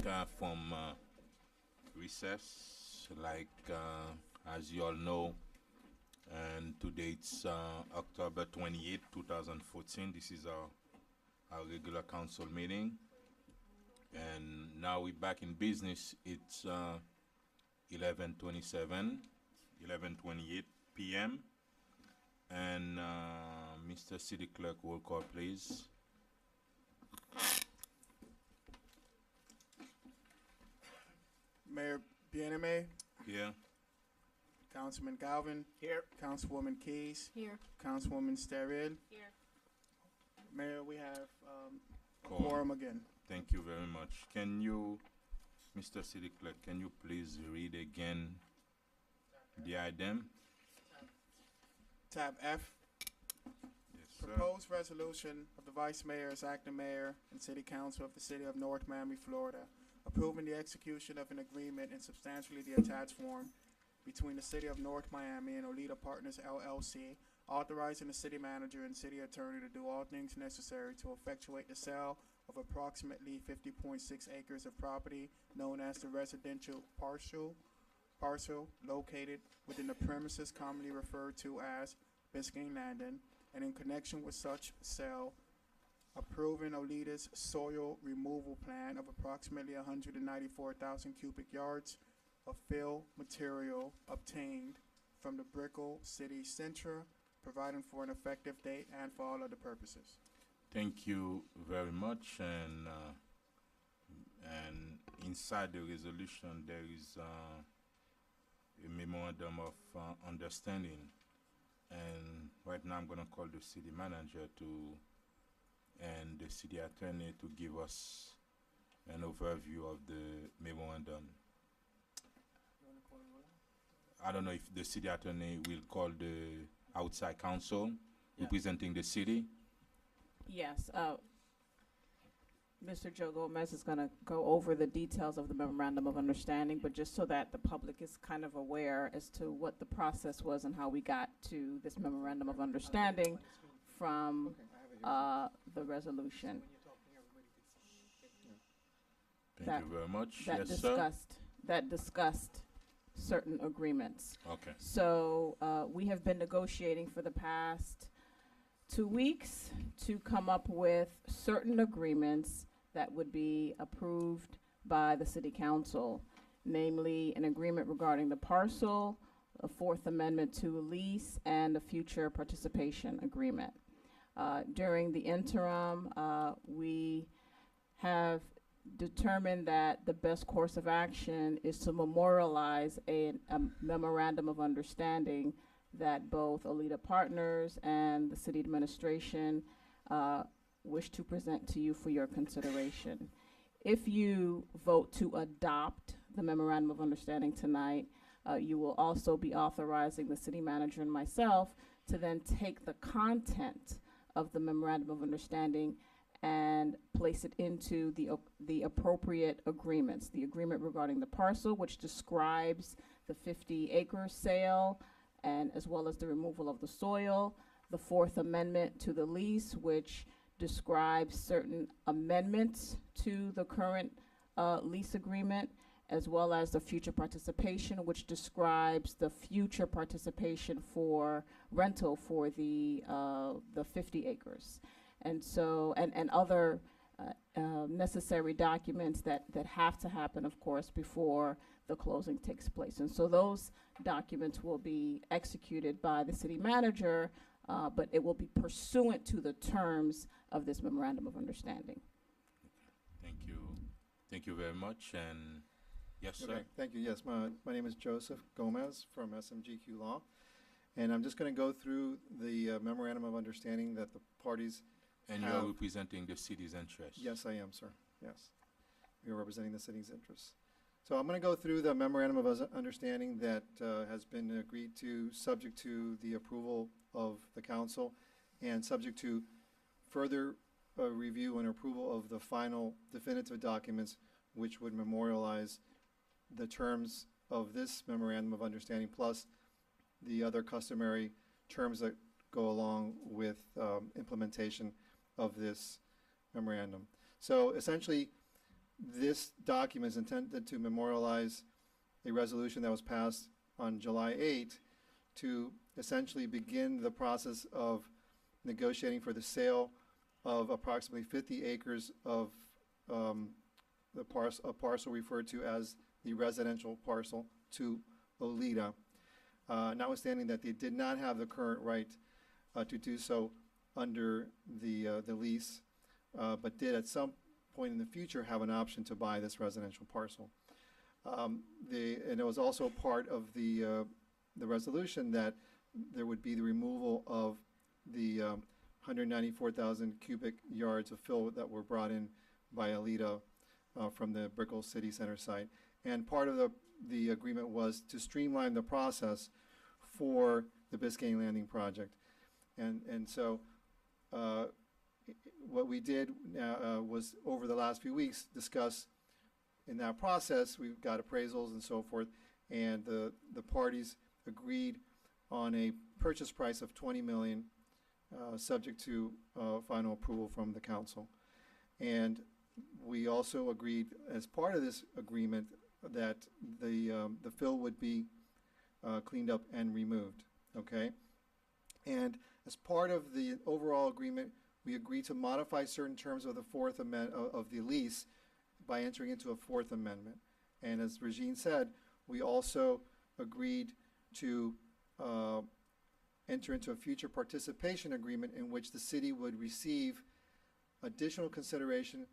from recess, like as you all know, and today it's October 28th, 2014. This is our regular council meeting, and now we're back in business. It's 11:27, 11:28 p.m. And Mr. City Clerk, roll call, please. Mayor Bieneme, Here. Councilman Galvin, Here. Councilwoman Keys, Here. Councilwoman Sterrill. Here. Mayor, we have Quorum. quorum again. Thank you very much. Can you, Mr. City Clerk, can you please read again the item? Tab F, Yes, sir. proposed resolution of the Vice Mayor's acting mayor and City Council of the City of North Miami, Florida, approving the execution of an agreement in substantially the attached form between the City of North Miami and Olita Partners LLC, authorizing the city manager and city attorney to do all things necessary to effectuate the sale of approximately 50.6 acres of property known as the residential parcel located within the premises commonly referred to as Biscayne Landing, and in connection with such sale, approving Olita's soil removal plan of approximately 194,000 cubic yards of fill material obtained from the Brickell City Centra, providing for an effective date and for all other purposes. Thank you very much. And inside the resolution, there is a memorandum of understanding. And right now, I'm going to call the city manager and the city attorney to give us an overview of the memorandum. I don't know if the city attorney will call the outside counsel representing the city. Yes. Mr. Joe Gomez is going to go over the details of the memorandum of understanding, but just so that the public is kind of aware as to what the process was and how we got to this memorandum of understanding from the resolution Thank you very much. that Yes, sir. discussed certain agreements. Okay. So we have been negotiating for the past 2 weeks to come up with certain agreements that would be approved by the city council, namely an agreement regarding the parcel, a fourth amendment to a lease, and a future participation agreement. During the interim, we have determined that the best course of action is to memorialize a memorandum of understanding that both Olita Partners and the city administration wish to present to you for your consideration. If you vote to adopt the memorandum of understanding tonight, you will also be authorizing the city manager and myself to then take the content of the memorandum of understanding and place it into the appropriate agreements. The agreement regarding the parcel, which describes the 50-acre sale, and as well as the removal of the soil. The fourth amendment to the lease, which describes certain amendments to the current lease agreement, as well as the future participation, which describes the future participation for rental for the 50 acres. And so, and other necessary documents that have to happen, of course, before the closing takes place. And so those documents will be executed by the city manager, but it will be pursuant to the terms of this memorandum of understanding. Thank you. Thank you very much. And yes, sir. Okay, thank you. Yes, my name is Joseph Gomez from SMGQ Law, and I'm just going to go through the memorandum of understanding that the parties And have. you're representing the city's interest. Yes, I am, sir. Yes, we are representing the city's interests. So I'm going to go through the memorandum of understanding that has been agreed to, subject to the approval of the council, and subject to further review and approval of the final definitive documents, which would memorialize the terms of this memorandum of understanding, plus the other customary terms that go along with implementation of this memorandum. So essentially, This document is intended to memorialize a resolution that was passed on July 8 to essentially begin the process of negotiating for the sale of approximately 50 acres of a parcel referred to as the residential parcel to Olita, notwithstanding that they did not have the current right to do so under the lease, but did at some point in the future have an option to buy this residential parcel. And it was also part of the resolution that there would be the removal of the 194,000 cubic yards of fill that were brought in by Alita from the Brickell City Center site. And part of the agreement was to streamline the process for the Biscayne Landing project. And so what we did was over the last few weeks discuss in that process. We've got appraisals and so forth, and the parties agreed on a purchase price of $20 million, subject to final approval from the council. And we also agreed as part of this agreement that the fill would be cleaned up and removed, okay? And as part of the overall agreement, we agreed to modify certain terms of the fourth amendment of the lease by entering into a fourth amendment. And as Regine said, we also agreed to enter into a future participation agreement in which the city would receive additional consideration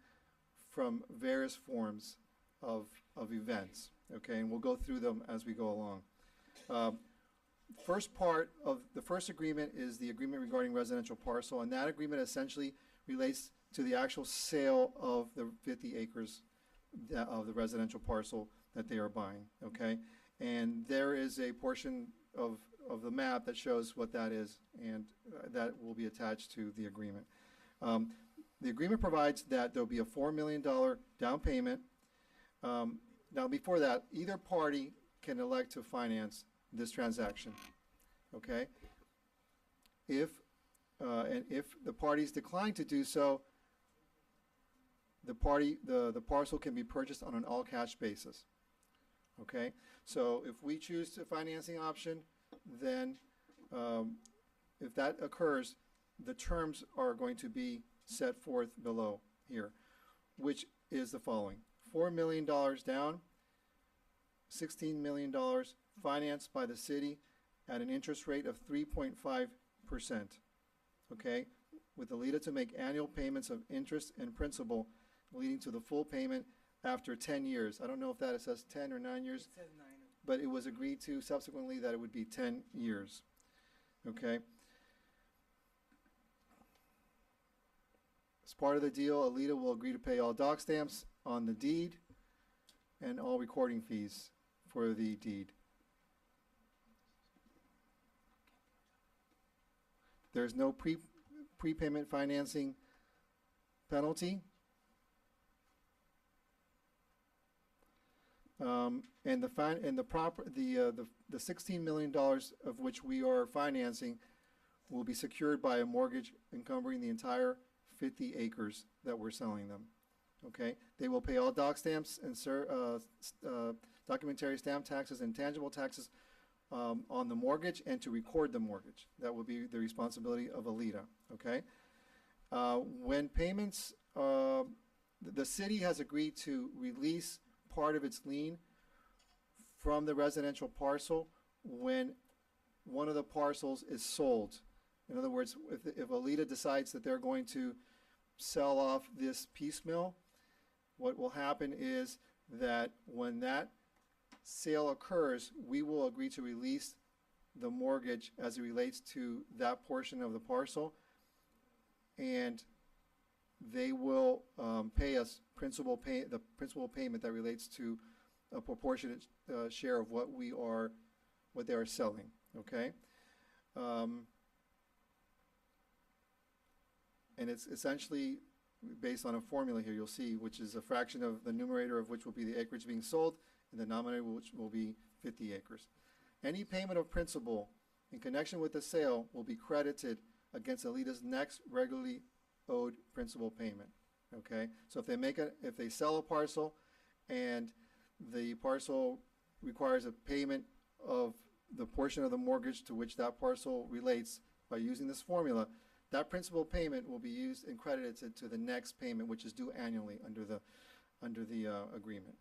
from various forms of events, okay? And we'll go through them as we go along. First part of the first agreement is the agreement regarding residential parcel, and that agreement essentially relates to the actual sale of the 50 acres of the residential parcel that they are buying, okay? And there is a portion of the map that shows what that is, and that will be attached to the agreement. The agreement provides that there will be a $4 million down payment. Now, before that, either party can elect to finance this transaction, okay? And if the parties decline to do so, the parcel can be purchased on an all-cash basis, okay? So if we choose the financing option, then if that occurs, the terms are going to be set forth below here, which is the following: $4 million down, $16 million financed by the city at an interest rate of 3.5%, okay, with Alita to make annual payments of interest and principal leading to the full payment after 10 years. I don't know if that says 10 or 9 years. It says 9. But it was agreed to subsequently that it would be 10 years, okay? As part of the deal, Alita will agree to pay all dock stamps on the deed and all recording fees for the deed. There's no prepayment financing penalty. And the $16 million of which we are financing will be secured by a mortgage encumbering the entire 50 acres that we're selling them. Okay, they will pay all dock stamps and documentary stamp taxes and tangible taxes on the mortgage, and to record the mortgage. That will be the responsibility of Alita. Okay, when payments, the city has agreed to release part of its lien from the residential parcel when one of the parcels is sold. In other words, if Alita decides that they're going to sell off this piecemeal, what will happen is that when that sale occurs, we will agree to release the mortgage as it relates to that portion of the parcel, and they will pay us the principal payment that relates to a proportionate share of what they are selling. Okay, and it's essentially based on a formula here. You'll see, which is a fraction of the numerator of which will be the acreage being sold, and the denominator which will be 50 acres. Any payment of principal in connection with the sale will be credited against Alita's next regularly owed principal payment. okay? So if they sell a parcel and the parcel requires a payment of the portion of the mortgage to which that parcel relates by using this formula, that principal payment will be used and credited to the next payment, which is due annually under the agreement.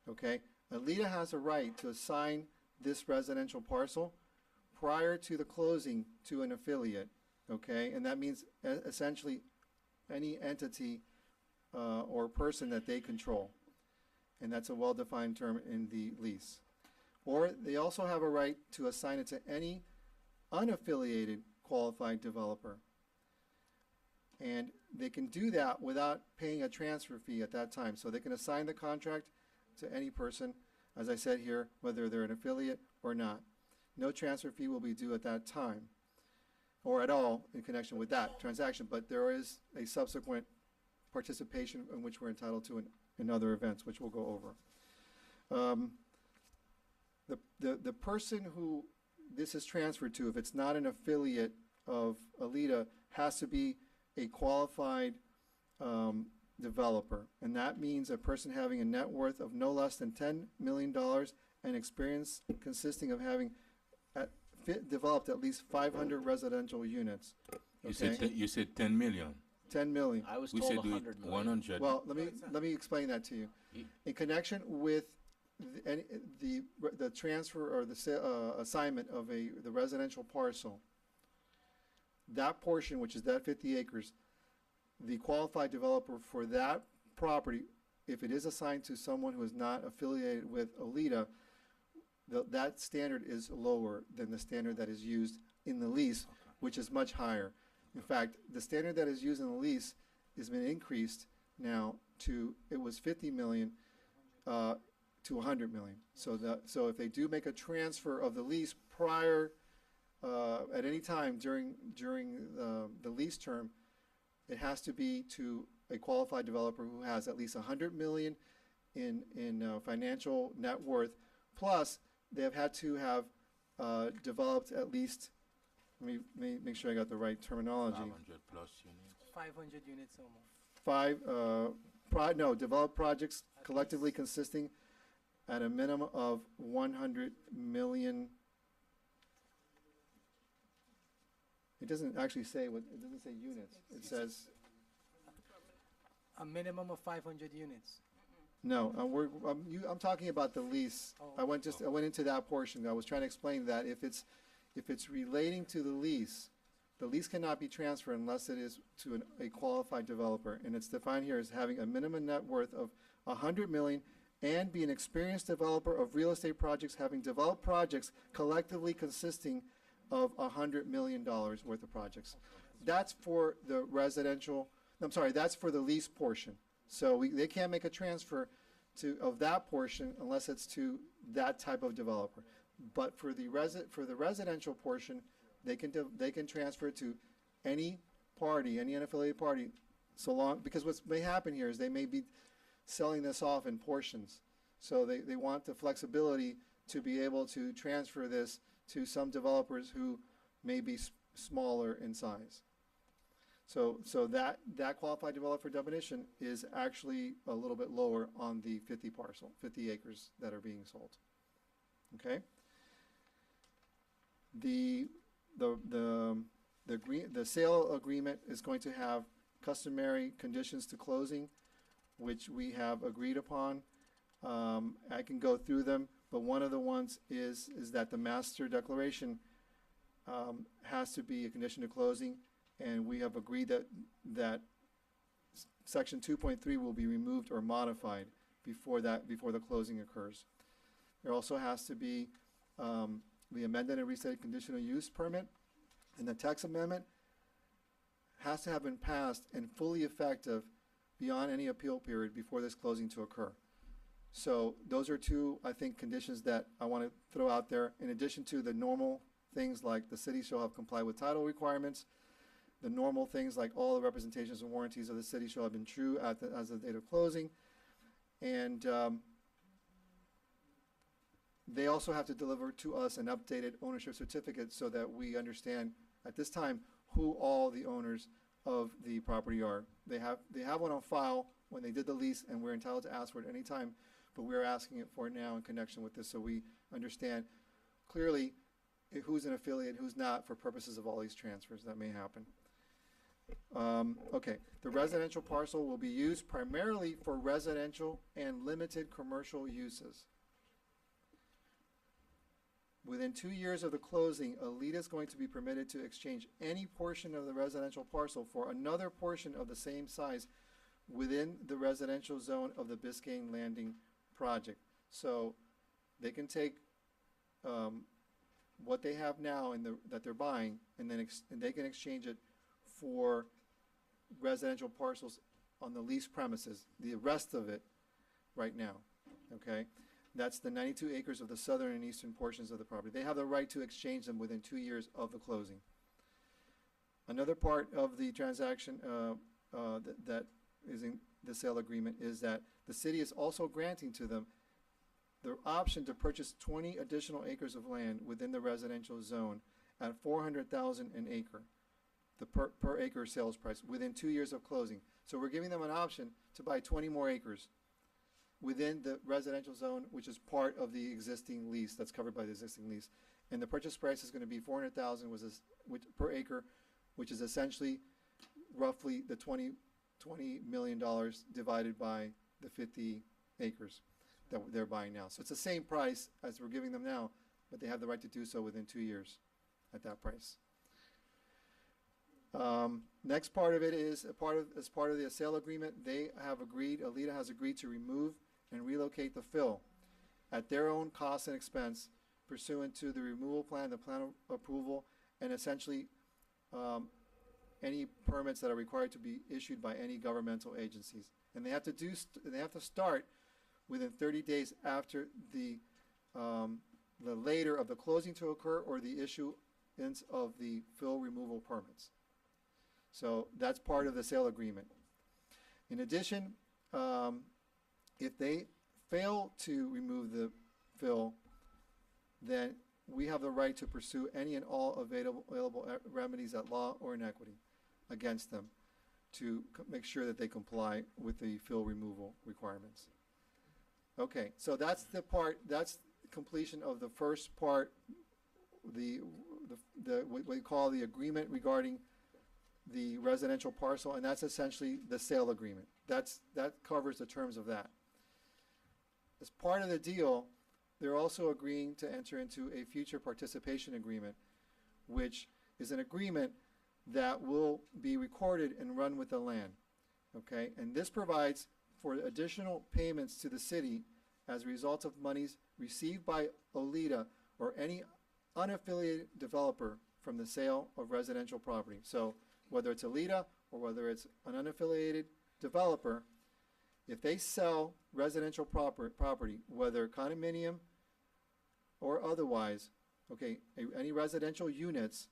Okay? Alita has a right to assign this residential parcel prior to the closing to an affiliate. Okay? And that means essentially any entity or person that they control. And that's a well-defined term in the lease. Or they also have a right to assign it to any unaffiliated qualified developer. And they can do that without paying a transfer fee at that time. So they can assign the contract to any person, as I said here, whether they're an affiliate or not. No transfer fee will be due at that time, or at all in connection with that transaction, but there is a subsequent participation in which we're entitled to in other events, which we'll go over. The person who this is transferred to, if it's not an affiliate of Alita, has to be a qualified developer. And that means a person having a net worth of no less than $10 million and experience consisting of having developed at least 500 residential units. Okay? You said 10 million. 10 million. I was We told said do it 100 million. 100. Well, let me explain that to you. In connection with the transfer or the assignment of the residential parcel, that portion, which is that 50 acres, the qualified developer for that property, if it is assigned to someone who is not affiliated with Alita, that standard is lower than the standard that is used in the lease, which is much higher. In fact, the standard that is used in the lease has been increased now to, it was 50 million to 100 million. So if they do make a transfer of the lease prior, at any time during the lease term, it has to be to a qualified developer who has at least 100 million in financial net worth, plus they have had to have developed at least, let me make sure I got the right terminology. 500 plus units. 500 units or more. Developed projects collectively consisting at a minimum of 100 million. It doesn't actually say it doesn't say units. It says, A minimum of 500 units. no, I'm talking about the lease. Oh. I went into that portion. I was trying to explain that if it's relating to the lease cannot be transferred unless it is to a qualified developer. And it's defined here as having a minimum net worth of 100 million and be an experienced developer of real estate projects having developed projects collectively consisting of $100 million worth of projects. That's for the that's for the lease portion. So they can't make a transfer of that portion unless it's to that type of developer. But for the residential portion, they can transfer it to any party, any unaffiliated party, so long, because what may happen here is they may be selling this off in portions. So they want the flexibility to be able to transfer this to some developers who may be smaller in size. So that qualified developer definition is actually a little bit lower on the 50 acres that are being sold. Okay? The sale agreement is going to have customary conditions to closing, which we have agreed upon. I can go through them, but one of the ones is that the master declaration has to be a condition to closing, and we have agreed that section 2.3 will be removed or modified before the closing occurs. There also has to be the amended and restated conditional use permit, and the text amendment has to have been passed and fully effective beyond any appeal period before this closing to occur. So those are two, I think, conditions that I want to throw out there, in addition to the normal things like the city shall have complied with title requirements, the normal things like all the representations and warranties of the city shall have been true as of the date of closing, and they also have to deliver to us an updated ownership certificate so that we understand at this time who all the owners of the property are. They have one on file when they did the lease, and we're entitled to ask for it anytime, but we're asking it for it now in connection with this, so we understand clearly who's an affiliate, who's not, for purposes of all these transfers that may happen. Okay, the residential parcel will be used primarily for residential and limited commercial uses. Within 2 years of the closing, Alita is going to be permitted to exchange any portion of the residential parcel for another portion of the same size within the residential zone of the Biscayne Landing project. So they can take what they have now that they're buying, and then they can exchange it for residential parcels on the leased premises, the rest of it right now, okay? That's the 92 acres of the southern and eastern portions of the property. They have the right to exchange them within 2 years of the closing. Another part of the transaction that is in the sale agreement is that the city is also granting to them the option to purchase 20 additional acres of land within the residential zone at $400,000 an acre, the per acre sales price, within 2 years of closing. So we're giving them an option to buy 20 more acres within the residential zone, which is part of the existing lease, that's covered by the existing lease. And the purchase price is going to be $400,000 per acre, which is essentially roughly the $20 million divided by the 50 acres that they're buying now. So it's the same price as we're giving them now, but they have the right to do so within 2 years at that price. Next part of it is as part of the sale agreement, Alita has agreed to remove and relocate the fill at their own cost and expense pursuant to the removal plan, the plan approval, and essentially any permits that are required to be issued by any governmental agencies. And they have to start within 30 days after the later of the closing to occur or the issuance of the fill removal permits. So that's part of the sale agreement. In addition, if they fail to remove the fill, then we have the right to pursue any and all available remedies at law or in equity against them to make sure that they comply with the fill removal requirements. Okay, so that's the completion of the first part, what we call the agreement regarding the residential parcel, and that's essentially the sale agreement. That covers the terms of that. As part of the deal, they're also agreeing to enter into a future participation agreement, which is an agreement that will be recorded and run with the land. Okay, and this provides for additional payments to the city as a result of monies received by Alita or any unaffiliated developer from the sale of residential property. So whether it's Alita or whether it's an unaffiliated developer, if they sell residential property, whether condominium or otherwise, okay, any residential units,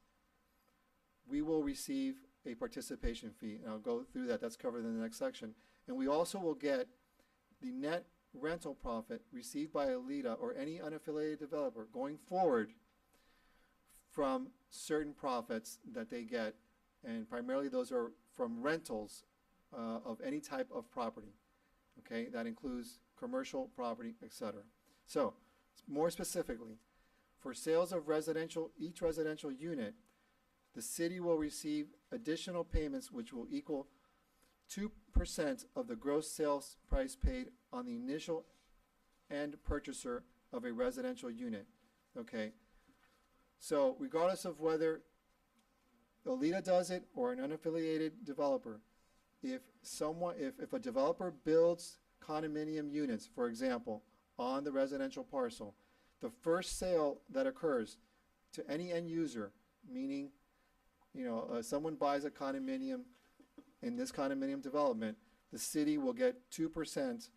we will receive a participation fee. And I'll go through that. That's covered in the next section. And we also will get the net rental profit received by Alita or any unaffiliated developer going forward from certain profits that they get, and primarily those are from rentals of any type of property. Okay, that includes commercial property, etc. So, more specifically, for sales of each residential unit, the city will receive additional payments which will equal 2% of the gross sales price paid on the initial end purchaser of a residential unit. Okay, so regardless of whether Alita does it or an unaffiliated developer, if a developer builds condominium units, for example, on the residential parcel, the first sale that occurs to any end user, meaning someone buys a condominium in this condominium development, the city will get 2%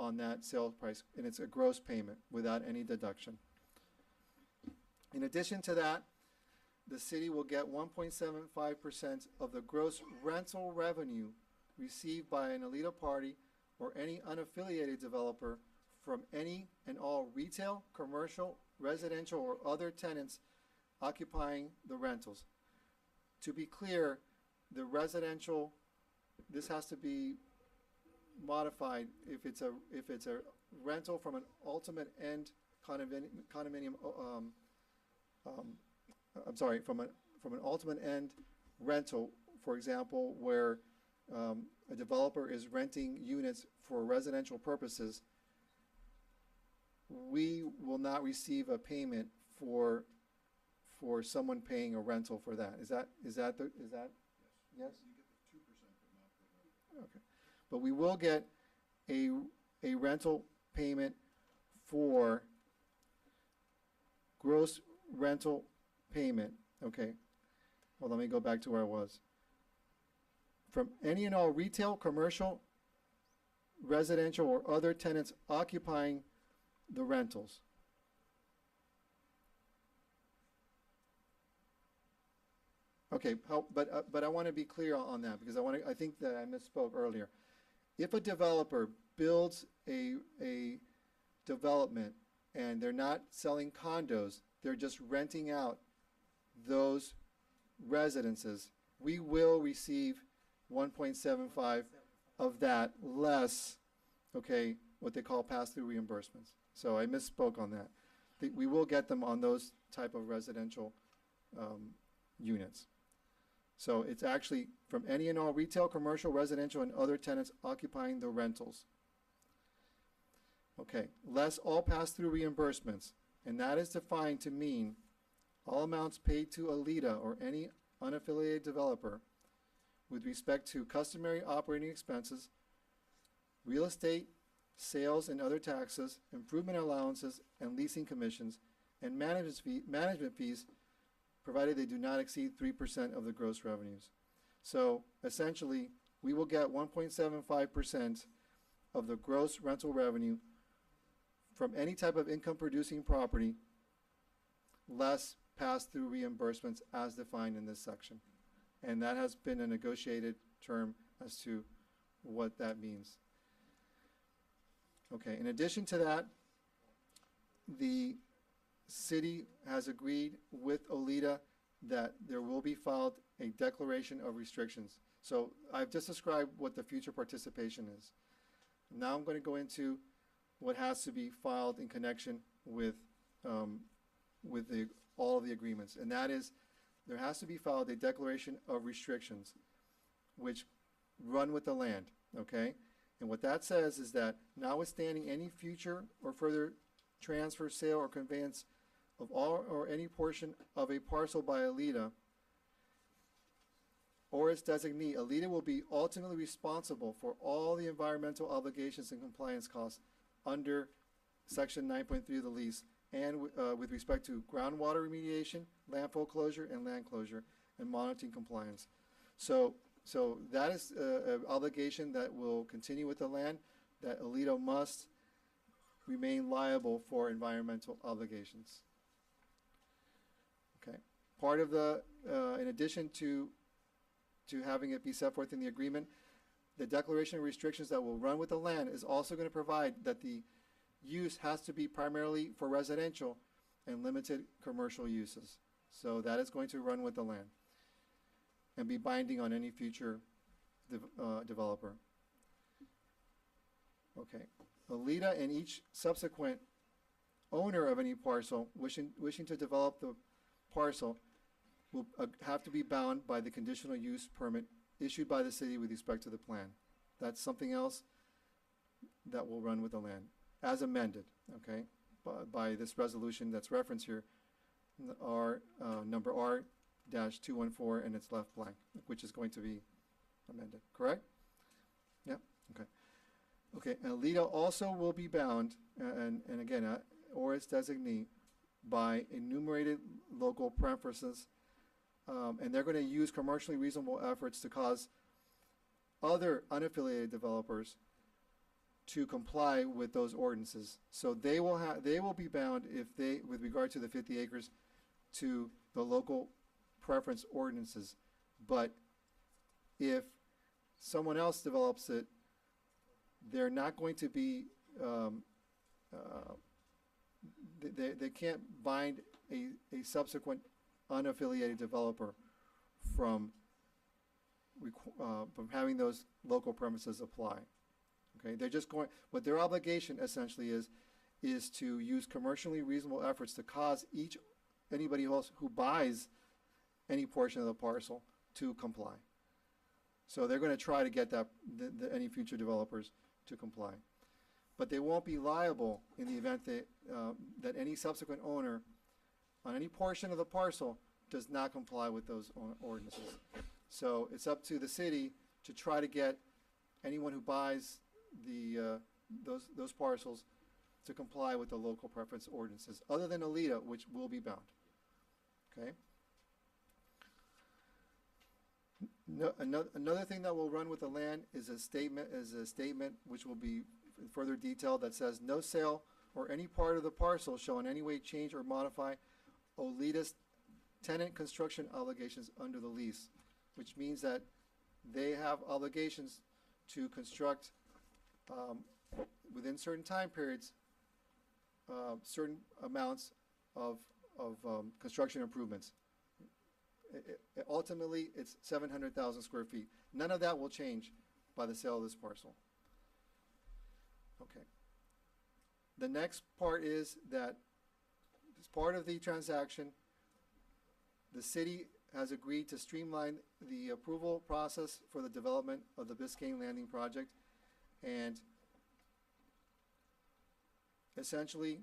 on that sales price, and it's a gross payment without any deduction. In addition to that, the city will get 1.75% of the gross rental revenue received by an Alita party or any unaffiliated developer from any and all retail, commercial, residential, or other tenants occupying the rentals. To be clear, the residential, this has to be modified if it's a rental from an ultimate end condominium, I'm sorry, from an ultimate end rental, for example, where a developer is renting units for residential purposes, we will not receive a payment for someone paying a rental for that. Is that yes? You get the 2%, but not the rent. Okay. But we will get a rental payment for gross rental payment. Okay. Well, let me go back to where I was. From any and all retail, commercial, residential, or other tenants occupying the rentals. Okay, but I want to be clear on that, because I think that I misspoke earlier. If a developer builds a development and they're not selling condos, they're just renting out those residences, we will receive 1.75 of that less, okay, what they call pass-through reimbursements. So I misspoke on that. We will get them on those type of residential units. So it's actually from any and all retail, commercial, residential, and other tenants occupying the rentals. Okay, less all pass-through reimbursements, and that is defined to mean all amounts paid to Alida or any unaffiliated developer with respect to customary operating expenses, real estate, sales and other taxes, improvement allowances, and leasing commissions, and management fees, provided they do not exceed 3% of the gross revenues. So essentially, we will get 1.75% of the gross rental revenue from any type of income-producing property, less pass-through reimbursements as defined in this section. And that has been a negotiated term as to what that means. Okay, in addition to that, the city has agreed with OLEDA that there will be filed a declaration of restrictions. So I've just described what the future participation is. Now I'm going to go into what has to be filed in connection with all of the agreements, and that is there has to be filed a declaration of restrictions which run with the land, okay? And what that says is that notwithstanding any future or further transfer, sale, or conveyance of all or any portion of a parcel by Alida or its designee, Alida will be ultimately responsible for all the environmental obligations and compliance costs under Section 9.3 of the lease, and with respect to groundwater remediation, landfill closure, and land closure, and monitoring compliance. So that is an obligation that will continue with the land, that Alida must remain liable for environmental obligations. Okay. Part of the, in addition to having it be set forth in the agreement, the declaration of restrictions that will run with the land is also going to provide that the use has to be primarily for residential and limited commercial uses. So that is going to run with the land and be binding on any future developer. Okay. Alida and each subsequent owner of any parcel wishing to develop the parcel will have to be bound by the conditional use permit issued by the city with respect to the plan. That's something else that will run with the land, as amended, okay, by this resolution that's referenced here, number R-214, and it's left blank, which is going to be amended, correct? Yeah, okay. Okay, and Alida also will be bound, and again, or its designee, by enumerated local preferences, and they're going to use commercially reasonable efforts to cause other unaffiliated developers to comply with those ordinances. So they will be bound, if they, with regard to the 50 acres, to the local preference ordinances. But if someone else develops it, they're not going to be, they can't bind a subsequent unaffiliated developer from from having those local premises apply. Okay, they're just going, what their obligation essentially is to use commercially reasonable efforts to cause anybody else who buys any portion of the parcel to comply. So they're going to try to get any future developers to comply. But they won't be liable in the event that any subsequent owner on any portion of the parcel does not comply with those ordinances. So it's up to the city to try to get anyone who buys those parcels to comply with the local preference ordinances, other than Alita, which will be bound. Okay. No, another thing that will run with the land is a statement which will be further detailed that says no sale or any part of the parcel shall in any way change or modify Olita's tenant construction obligations under the lease, which means that they have obligations to construct within certain time periods certain amounts of construction improvements. Ultimately, it's 700,000 square feet. None of that will change by the sale of this parcel. Okay. The next part is that as part of the transaction, the city has agreed to streamline the approval process for the development of the Biscayne Landing project, and essentially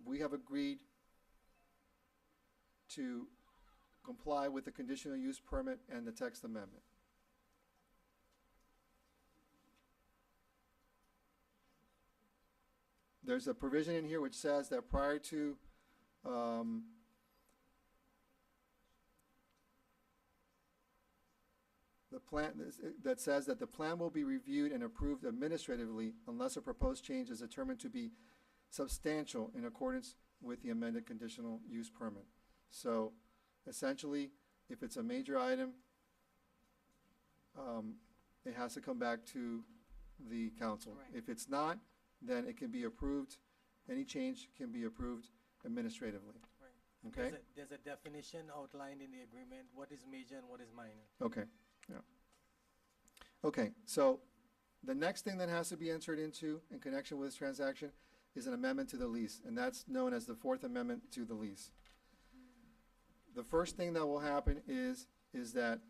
we have agreed to comply with the conditional use permit and the text amendment. There's a provision in here which says that prior to the plan, that says that the plan will be reviewed and approved administratively unless a proposed change is determined to be substantial in accordance with the amended conditional use permit. So essentially, if it's a major item, it has to come back to the council. Right. If it's not, then it can be approved. Any change can be approved administratively. Right. Okay? There's a definition outlined in the agreement, what is major and what is minor. Okay, yeah. Okay, so the next thing that has to be entered into in connection with this transaction is an amendment to the lease, and that's known as the Fourth Amendment to the lease. The first thing that will happen is that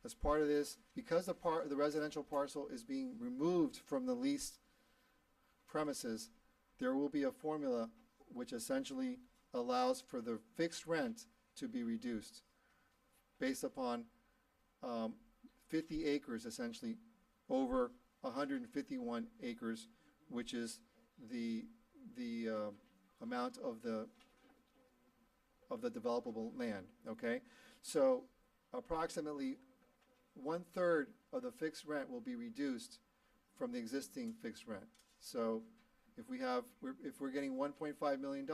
as part of this, because the residential parcel is being removed from the leased premises, there will be a formula which essentially allows for the fixed rent to be reduced based upon 50 acres essentially over 151 acres, which is the amount of the developable land. Okay, so approximately 1/3 of the fixed rent will be reduced from the existing fixed rent. So if we're getting $1.5 million,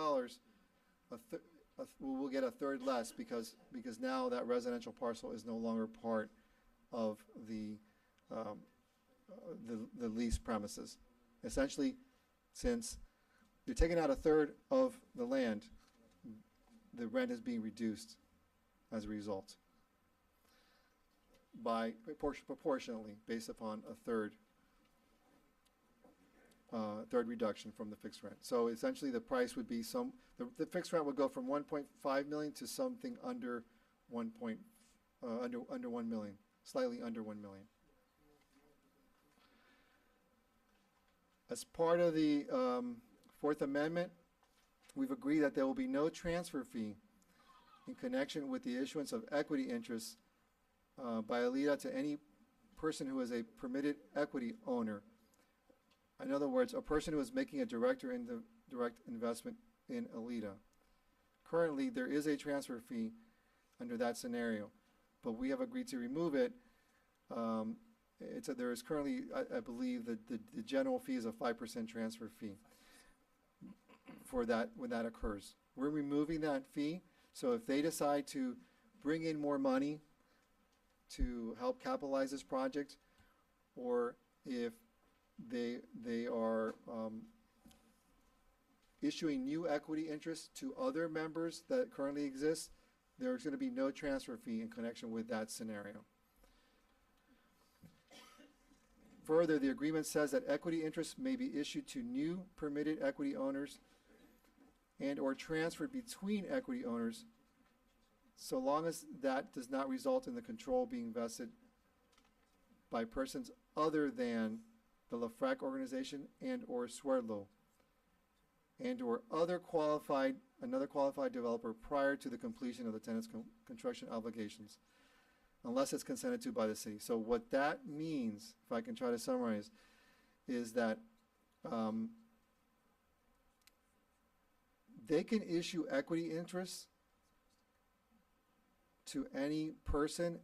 we'll get 1/3 less because now that residential parcel is no longer part of the lease premises. Essentially, since you're taking out 1/3 of the land, the rent is being reduced as a result by proportionally based upon a third reduction from the fixed rent. So essentially the price would be the fixed rent would go from 1.5 million to something under under 1 million, slightly under 1 million. As part of the Fourth Amendment, we've agreed that there will be no transfer fee in connection with the issuance of equity interests by Alita to any person who is a permitted equity owner. In other words, a person who is making a direct investment in Alita. Currently, there is a transfer fee under that scenario, but we have agreed to remove it. There is currently, I believe, the general fee is a 5% transfer fee for that when that occurs. We're removing that fee, so if they decide to bring in more money to help capitalize this project, or if they are issuing new equity interests to other members that currently exist, there's going to be no transfer fee in connection with that scenario. Further, the agreement says that equity interest may be issued to new permitted equity owners and or transferred between equity owners, so long as that does not result in the control being vested by persons other than the LaFrac organization and or Swerdlow and or another qualified developer prior to the completion of the tenant's construction obligations, unless it's consented to by the city. So what that means, if I can try to summarize, is that they can issue equity interests to any person,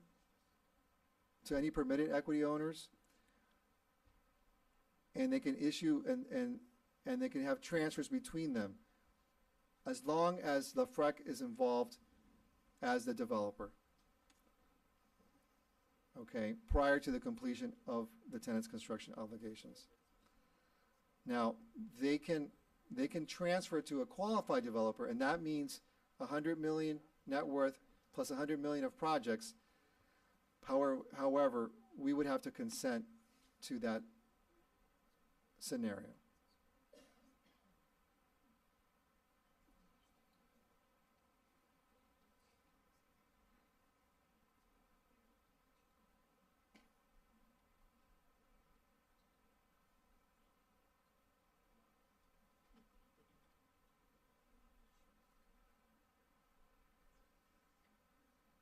to any permitted equity owners, and they can issue and they can have transfers between them as long as LaFrac is involved as the developer, okay, prior to the completion of the tenant's construction obligations. Now, they can transfer to a qualified developer, and that means 100 million net worth plus 100 million of projects. However, we would have to consent to that scenario.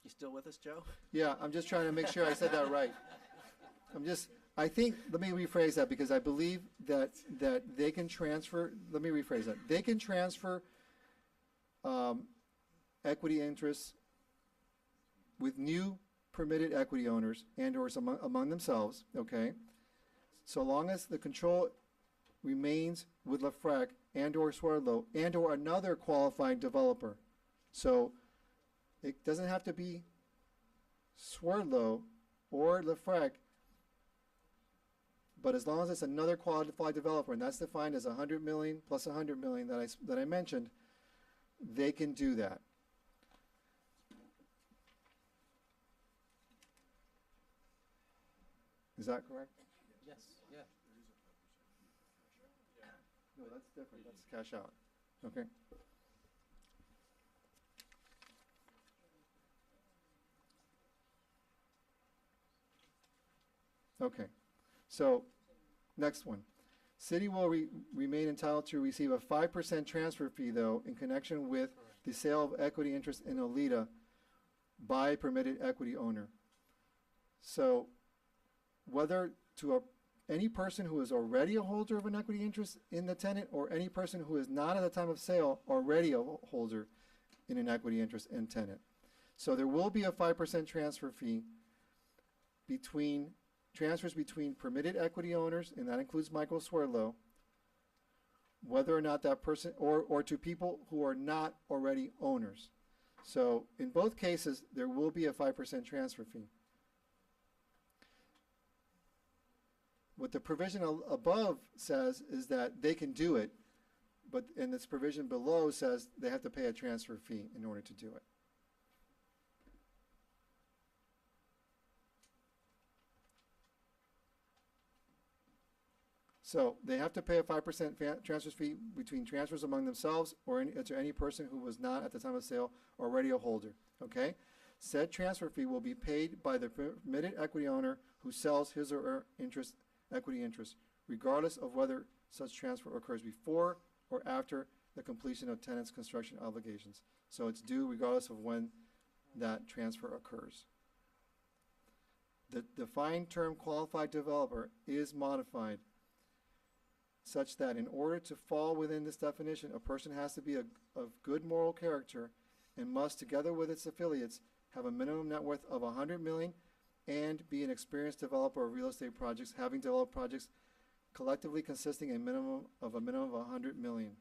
You still with us, Joe? Yeah, I'm just trying to make sure I said that right. I think, let me rephrase that, because I believe that they can transfer, let me rephrase that. They can transfer equity interests with new permitted equity owners and or among themselves, okay? So long as the control remains with LaFrac and or Swerdlow and or another qualified developer. So it doesn't have to be Swerdlow or LaFrac, but as long as it's another qualified developer, and that's defined as 100 million plus 100 million that I mentioned, they can do that. Is that correct? Yes, yeah. No, that's different. That's cash out. Okay. Okay. So, next one. City will remain entitled to receive a 5% transfer fee, though, in connection with the sale of equity interest in Alita by a permitted equity owner. So, whether to any person who is already a holder of an equity interest in the tenant or any person who is not at the time of sale already a holder in an equity interest in tenant. So there will be a 5% transfer fee between transfers between permitted equity owners, and that includes Michael Swerdlow, whether or not that person, or to people who are not already owners. So in both cases, there will be a 5% transfer fee. What the provision above says is that they can do it, but in this provision below says they have to pay a transfer fee in order to do it. So they have to pay a 5% transfer fee between transfers among themselves or to any person who was not at the time of sale already a holder, okay? Said transfer fee will be paid by the permitted equity owner who sells his or her equity interest, regardless of whether such transfer occurs before or after the completion of tenant's construction obligations. So it's due regardless of when that transfer occurs. The defined term qualified developer is modified such that in order to fall within this definition, a person has to be of good moral character and must, together with its affiliates, have a minimum net worth of 100 million and be an experienced developer of real estate projects, having developed projects collectively consisting a minimum of 100 million.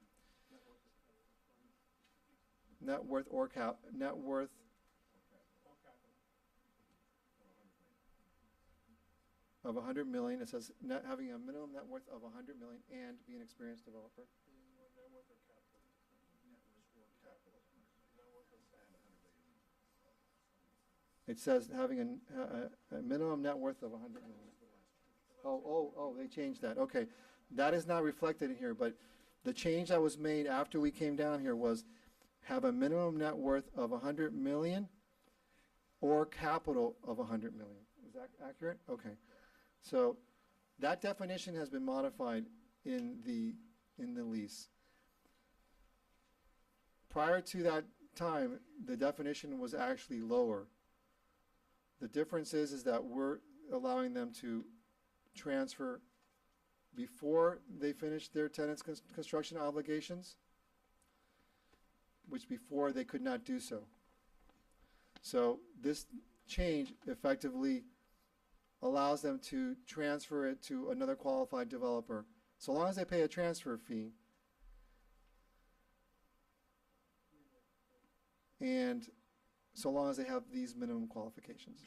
Net worth or net worth of 100 million. It says having a minimum net worth of 100 million and be an experienced developer. It says having a minimum net worth of 100 million. Oh, they changed that. Okay. That is not reflected in here, but the change that was made after we came down here was have a minimum net worth of 100 million or capital of 100 million. Is that accurate? Okay. So that definition has been modified in the lease. Prior to that time, the definition was actually lower. The difference is that we're allowing them to transfer before they finish their tenants' construction obligations, which before they could not do so. So this change effectively allows them to transfer it to another qualified developer, so long as they pay a transfer fee. And so long as they have these minimum qualifications.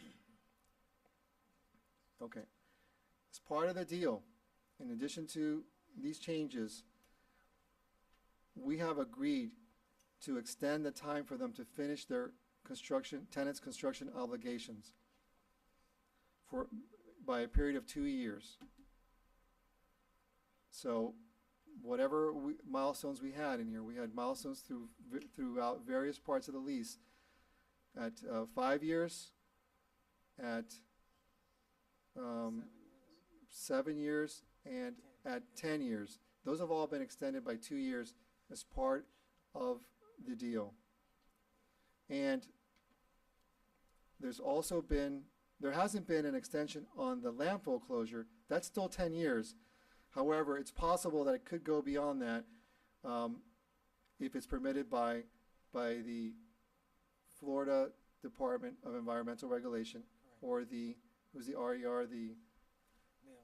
Okay. As part of the deal, in addition to these changes, we have agreed to extend the time for them to finish their tenants' construction obligations by a period of 2 years. So whatever milestones we had in here, we had milestones throughout various parts of the lease at 5 years, at 7 years, and at 10 years. Those have all been extended by 2 years as part of the deal. And there hasn't been an extension on the landfill closure. That's still 10 years. However, it's possible that it could go beyond that if it's permitted by the Florida Department of Environmental Regulation, or who's the RER,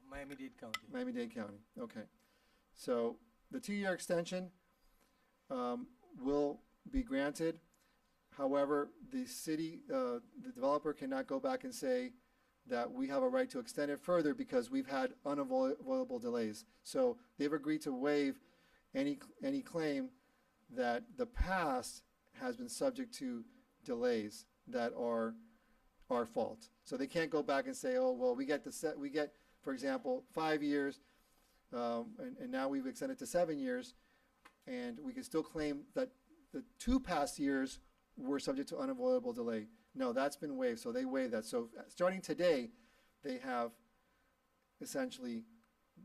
Miami-Dade County. Miami-Dade County. Okay. So the 2-year extension will be granted. However, the developer cannot go back and say that we have a right to extend it further because we've had unavoidable delays. So they've agreed to waive any claim that the past has been subject to delays that are our fault. So they can't go back and say, oh, well, we get, for example, 5 years, and now we've extended to 7 years, and we can still claim that the 2 past years were subject to unavoidable delay. No, that's been waived, so they waived that. So starting today, they have essentially,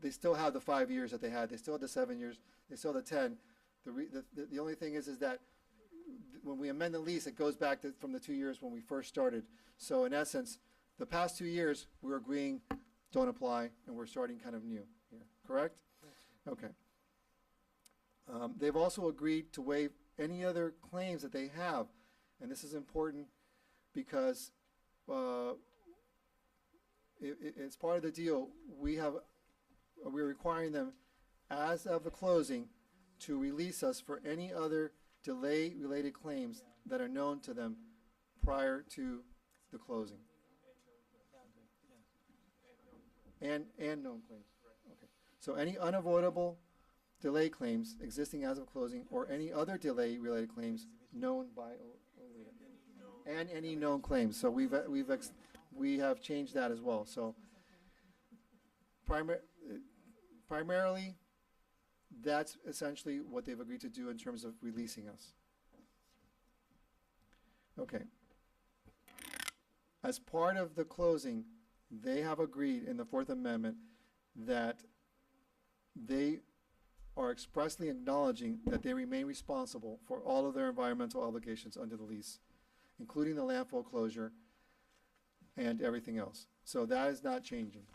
they still have the 5 years that they had. They still have the 7 years. They still have the 10. The only thing is that when we amend the lease, it goes back from the 2 years when we first started. So in essence, the past 2 years, we're agreeing don't apply, and we're starting kind of new here. Correct? Okay. They've also agreed to waive any other claims that they have, and this is important because it's part of the deal. We're requiring them, as of the closing, to release us for any other delay-related claims that are known to them prior to the closing. And known claims. Okay. So any unavoidable delay claims existing as of closing, or any other delay-related claims known by OLEDA, and any known claims. So we have changed that as well. So primarily, that's essentially what they've agreed to do in terms of releasing us. Okay. As part of the closing, they have agreed in the Fourth Amendment that they are expressly acknowledging that they remain responsible for all of their environmental obligations under the lease, including the landfill closure and everything else. So that is not changing.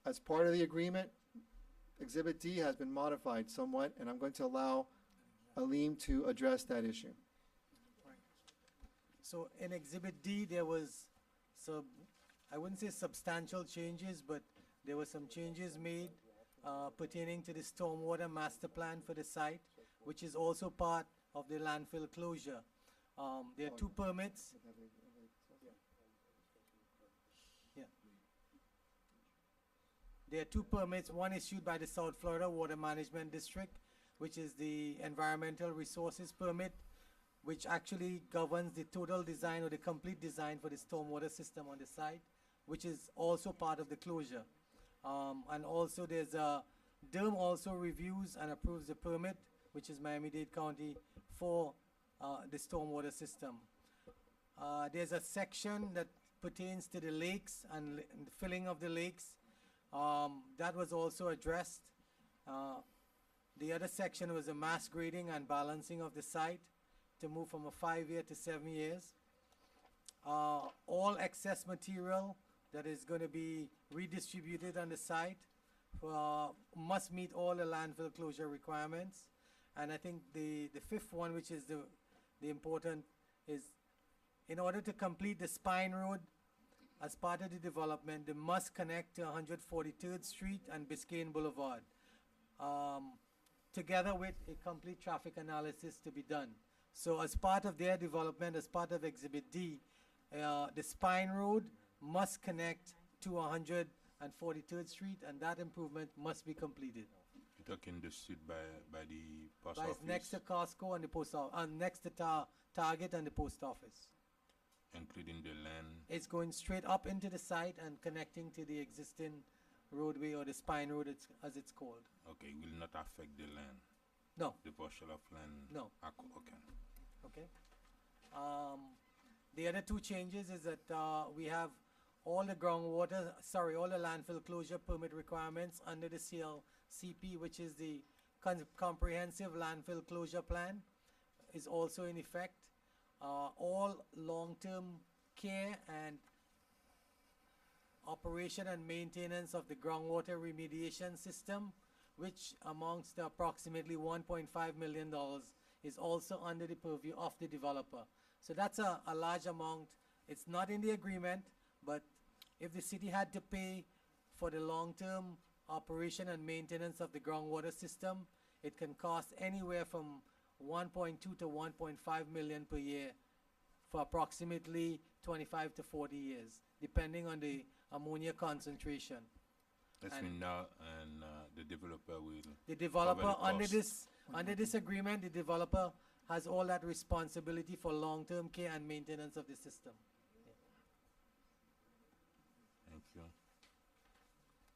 As part of the agreement, Exhibit D has been modified somewhat, and I'm going to allow Aleem to address that issue. So in Exhibit D, there was I wouldn't say substantial changes, but there were some changes made pertaining to the stormwater master plan for the site, which is also part of the landfill closure. There are 2 permits. Yeah. There are 2 permits, one issued by the South Florida Water Management District, which is the environmental resources permit, which actually governs the total design or the complete design for the stormwater system on the site, which is also part of the closure. And also there's a, DERM also reviews and approves the permit, which is Miami-Dade County, for the stormwater system. There's a section that pertains to the lakes and the filling of the lakes. That was also addressed. The other section was a mass grading and balancing of the site to move from a 5-year to 7 years. All excess material that is going to be redistributed on the site must meet all the landfill closure requirements. And I think the fifth one, which is the important, is in order to complete the Spine Road as part of the development, they must connect to 143rd Street and Biscayne Boulevard, together with a complete traffic analysis to be done. So as part of their development, as part of Exhibit D, the Spine Road must connect to 143rd Street, and that improvement must be completed. You're talking the street by the post But office, it's next to Costco and the post office, next to Target and the post office. including the land. It's going straight up into the site and connecting to the existing roadway, or the Spine Road, as it's called. Okay, will not affect the land. No. The parcel of land. No. Okay. Okay. The other two changes is that we have all the groundwater, all the landfill closure permit requirements under the CLCP, which is the Comprehensive Landfill Closure Plan, is also in effect. All long-term care and operation and maintenance of the groundwater remediation system, which amounts to approximately $1.5 million, is also under the purview of the developer. So that's a large amount. It's not in the agreement, but if the city had to pay for the long-term operation and maintenance of the groundwater system, it can cost anywhere from 1.2 to 1.5 million per year for approximately 25 to 40 years, depending on the ammonia concentration. That's And- mean now, and the developer will. The developer, Cover the under this agreement, the developer has all that responsibility for long-term care and maintenance of the system. Thank you.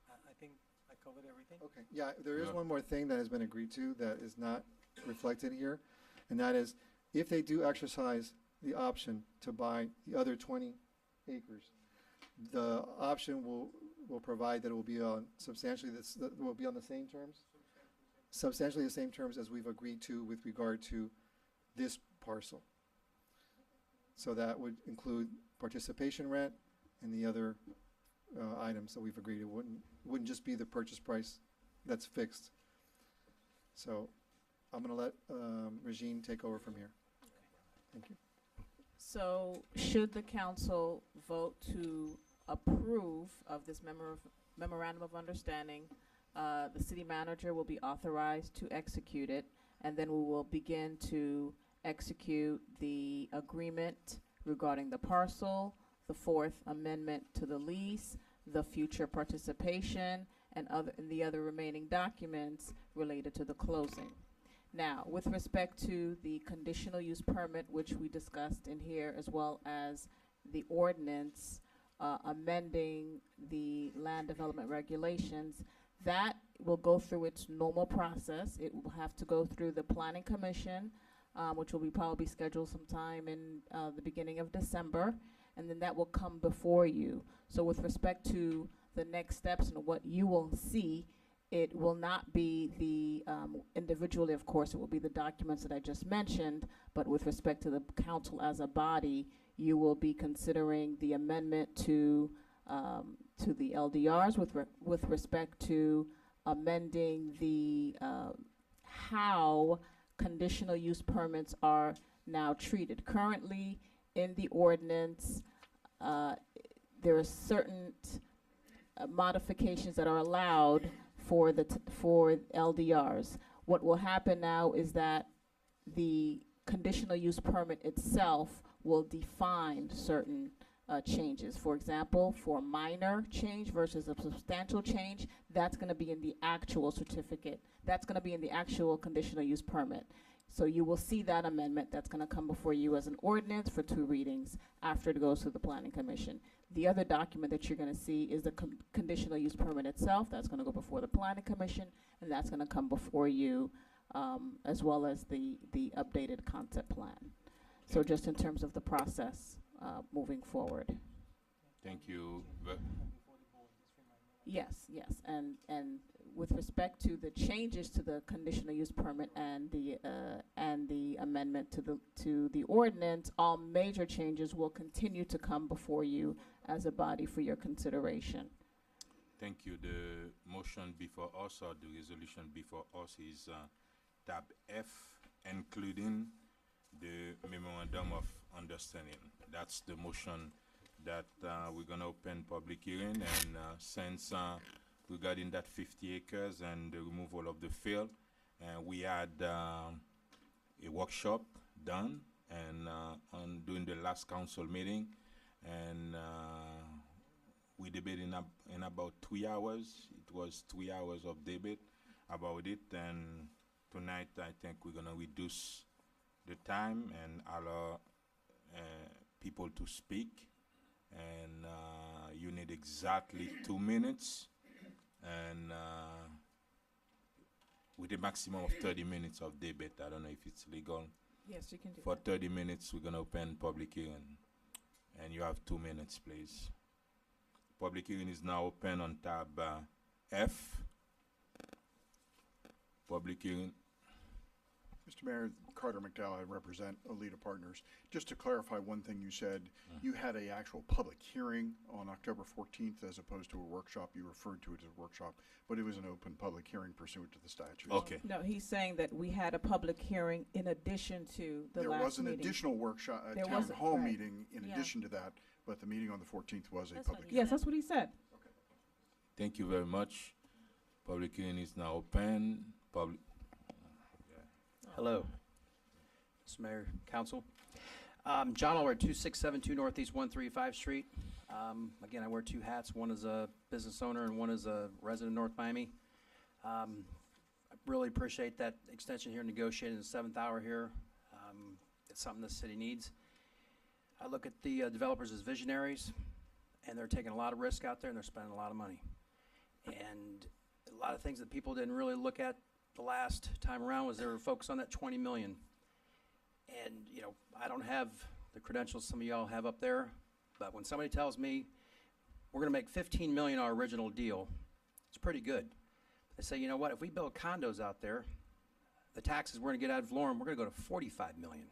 I think I covered everything. Okay, yeah, there is Yeah. one more thing that has been agreed to that is not reflected here, and that is, if they do exercise the option to buy the other 20 acres, the option will provide that it will be on substantially this, that will be on the same terms? Substantially the same terms as we've agreed to with regard to this parcel. So that would include participation rent and the other items that we've agreed. It wouldn't just be the purchase price that's fixed. So I'm gonna let Regine take over from here. Thank you. So should the council vote to approve of this memorandum of understanding, the city manager will be authorized to execute it, and then we will begin to execute the agreement regarding the parcel, the fourth amendment to the lease, the future participation, and the other remaining documents related to the closing. Now, with respect to the conditional use permit, which we discussed in here, as well as the ordinance amending the land development regulations, that will go through its normal process. It will have to go through the planning commission, which will be probably scheduled sometime in the beginning of December, and then that will come before you. So with respect to the next steps and what you will see, it will not be the, individually, of course, it will be the documents that I just mentioned, but with respect to the council as a body, you will be considering the amendment to the LDRs with respect to amending the, how conditional use permits are now treated. Currently, in the ordinance, there are certain modifications that are allowed for for LDRs. What will happen now is that the conditional use permit itself will define certain changes. For example, for minor change versus a substantial change, that's going to be in the actual certificate. That's going to be in the actual conditional use permit. So you will see that amendment that's going to come before you as an ordinance for 2 readings after it goes to the Planning Commission. The other document that you're going to see is the conditional use permit itself. That's going to go before the Planning Commission, and that's going to come before you as well as the updated concept plan. So just in terms of the process moving forward. Thank you. Yes, and with respect to the changes to the conditional use permit and the amendment to the ordinance, all major changes will continue to come before you as a body for your consideration. Thank you. The motion before us or the resolution before us is tab F, including the memorandum of understanding. That's the motion that we're gonna open public hearing, and since regarding that 50 acres and the removal of the field, we had a workshop done and on during the last council meeting, and we debated in about 3 hours. It was 3 hours of debate about it, and tonight I think we're gonna reduce the time and allow people to speak, and you need exactly 2 minutes, and with a maximum of 30 minutes of debate. I don't know if it's legal. Yes, you can do For 30 minutes, we're gonna open public hearing, and you have 2 minutes, please. Public hearing is now open on tab F. Public hearing. Mr. Mayor, Carter McDowell, I represent Alita Partners. Just to clarify one thing you said, you had a actual public hearing on October 14th as opposed to a workshop. You referred to it as a workshop, but it was an open public hearing pursuant to the statute. Okay. No, he's saying that we had a public hearing in addition to the last meeting. There was an additional workshop, a There town was- hall right. meeting in Yeah. addition to that, but the meeting on the 14th was a That's what public he hearing. Yes, that's what he said. Thank you very much. Public hearing is now open. Public. Hello, Mr. Mayor, Council. John Allred, 2672 Northeast 135 Street. Again, I wear 2 hats. One is a business owner and one is a resident of North Miami. I really appreciate that extension here, negotiating the 7th hour here. It's something the city needs. I look at the developers as visionaries, and they're taking a lot of risk out there, and they're spending a lot of money. And a lot of things that people didn't really look at the last time around was they were focused on that 20 million. And, you know, I don't have the credentials some of y'all have up there, but when somebody tells me we're gonna make 15 million our original deal, it's pretty good. They say, you know what, if we build condos out there, the taxes we're gonna get ad valorem, we're gonna go to 45 million.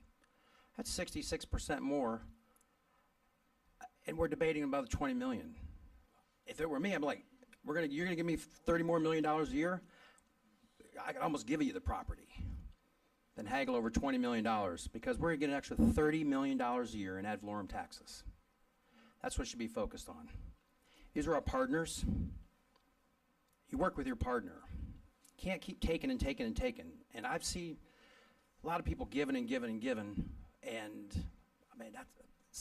That's 66% more, and we're debating about the 20 million. If it were me, I'm like, you're gonna give me $30 more million a year? I could almost give you the property, then haggle over $20 million, because we're gonna get an extra $30 million a year in ad valorem taxes. That's what should be focused on. These are our partners. You work with your partner. Can't keep taking and taking and taking. And I've seen a lot of people giving and giving and giving, and I mean, that's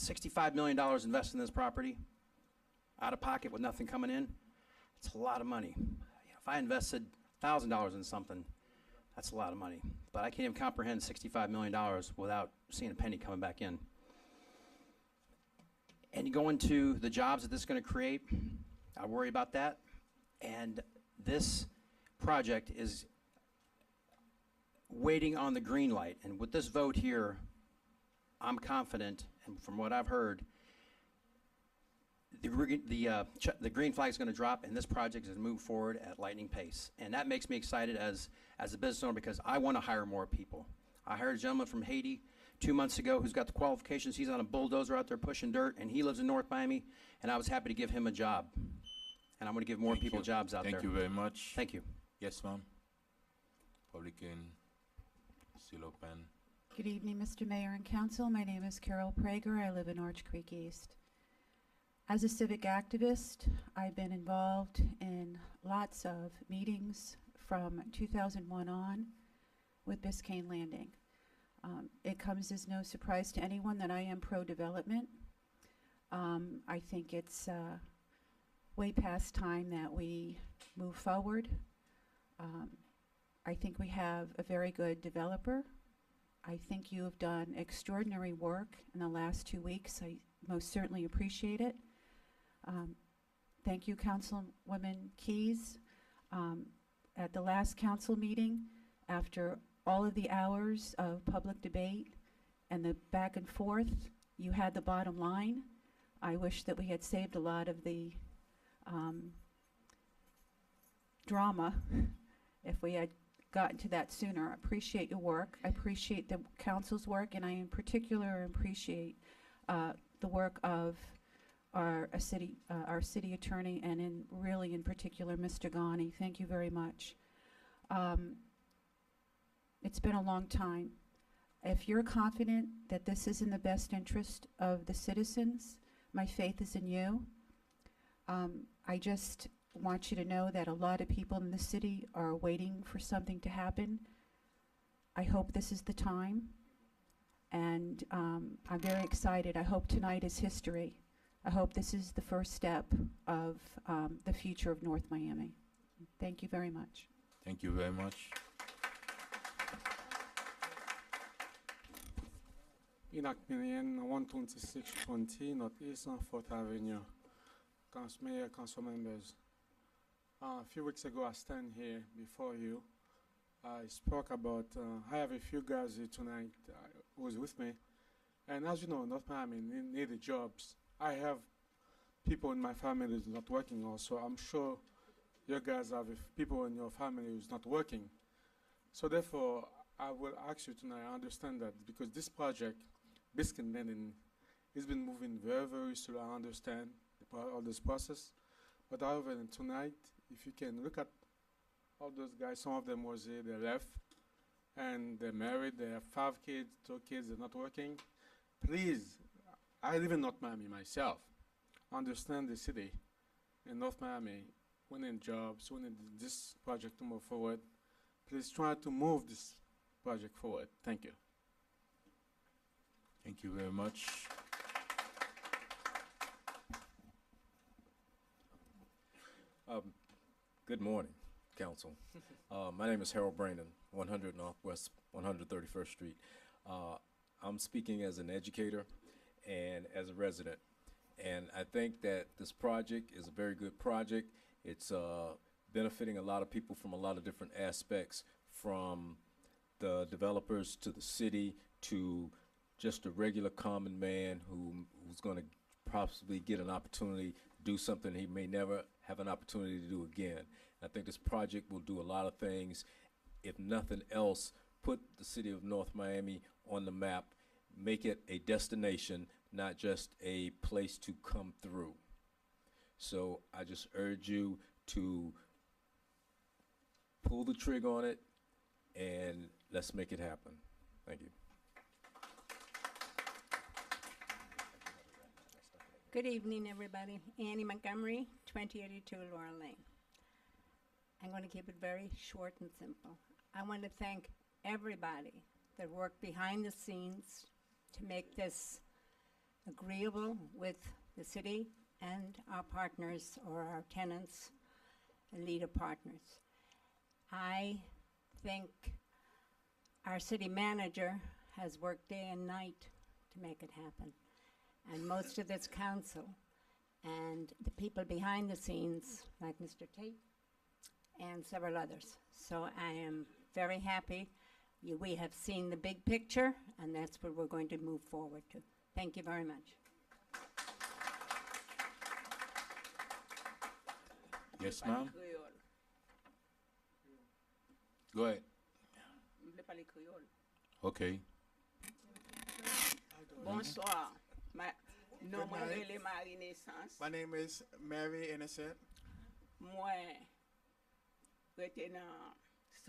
$65 million invested in this property, out of pocket with nothing coming in. It's a lot of money. You know, if I invested $1,000 in something, that's a lot of money. But I can't even comprehend $65 million without seeing a penny coming back in. And you go into the jobs that this is going to create, I worry about that. And this project is waiting on the green light. And with this vote here, I'm confident, and from what I've heard, the green flag is going to drop, and this project is going to move forward at lightning pace. And that makes me excited as a business owner, because I want to hire more people. I hired a gentleman from Haiti 2 months ago who's got the qualifications. He's on a bulldozer out there pushing dirt, and he lives in North Miami, and I was happy to give him a job. And I'm going to give more Thank people you. jobs out there. Thank you very much. Thank you. Yes, ma'am. Public hearing still open. Good evening, Mr. Mayor and Council. My name is Carol Prager. I live in Orange Creek East. As a civic activist, I've been involved in lots of meetings from 2001 on with Biscayne Landing. It comes as no surprise to anyone that I am pro-development. I think it's way past time that we move forward. I think we have a very good developer. I think you have done extraordinary work in the last 2 weeks. I most certainly appreciate it. Thank you, Councilwoman Keys. At the last council meeting, after all of the hours of public debate and the back and forth, you had the bottom line. I wish that we had saved a lot of the drama if we had gotten to that sooner. I appreciate your work. I appreciate the council's work, and I in particular appreciate the work of our city attorney, and in particular, Mr. Ghani. Thank you very much. It's been a long time. If you're confident that this is in the best interest of the citizens, my faith is in you. I just want you to know that a lot of people in the city are waiting for something to happen. I hope this is the time, and I'm very excited. I hope tonight is history. I hope this is the first step of the future of North Miami. Thank you very much. Thank you very much. Enoch Million, 12620 Northeast on 4th Avenue. Mayor, council members. A few weeks ago, I stand here before you. I spoke about, I have a few guys here tonight who was with me. And as you know, North Miami needed jobs. I have people in my family who's not working also. I'm sure you guys have people in your family who's not working. So therefore, I will ask you tonight, I understand that because this project, Biscuit Landing, has been moving very, very slow. I understand all this process. But however, tonight, if you can look at all those guys, some of them was here, they left, and they're married, they have 5 kids, 2 kids, they're not working. Please, I live in North Miami myself. Understand the city in North Miami, we need jobs, we need this project to move forward. Please try to move this project forward. Thank you. Thank you very much. Good morning, Council. My name is Harold Brandon, 100 Northwest 131st Street. I'm speaking as an educator and as a resident. And I think that this project is a very good project. It's benefiting a lot of people from a lot of different aspects, from the developers to the city to just a regular common man who's going to possibly get an opportunity to do something he may never have an opportunity to do again. I think this project will do a lot of things. If nothing else, put the city of North Miami on the map, make it a destination, not just a place to come through. So I just urge you to pull the trigger on it and let's make it happen. Thank you. Good evening, everybody. Annie Montgomery, 2082 Laurel Lane. I'm going to keep it very short and simple. I want to thank everybody that worked behind the scenes to make this agreeable with the city and our partners or our tenants and leader partners. I think our city manager has worked day and night to make it happen. And most of this council and the people behind the scenes, like Mr. Tate and several others. So I am very happy. We have seen the big picture, and that's what we're going to move forward to. Thank you very much. Yes, ma'am. Go ahead. Okay. Bonsoir. Good night. My name is Mary Innocent. Moi, rete nan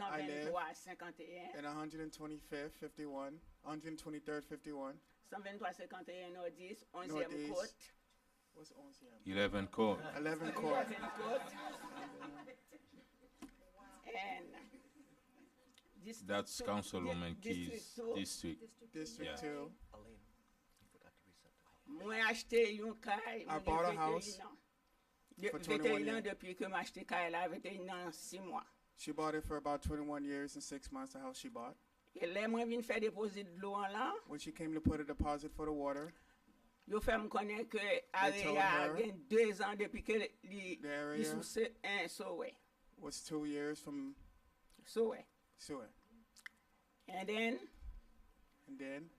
I live 123-51, in 125th, 51, 123rd, 51. 123-51 Nord-Est, 11e Northeast. Côte. What's 11? 11 court. 11 Court. 11e Côte. And That's Councilwoman Keys District 2. District. District Yeah. 2. Moi acheté yon kay, I bought a house for 21 21 years. ans depuis que m'acheté kay la, 21 ans 6 mois. She bought it for about 21 years and 6 months, the house she bought. Et là, moi vinn faire déposit de l'eau en là, When she came to put a deposit for the water, yo fait me connaître que They told area her gen 2 ans depuis que li the area sous se so ouais. was 2 years from So ouais. sewer. And then And then,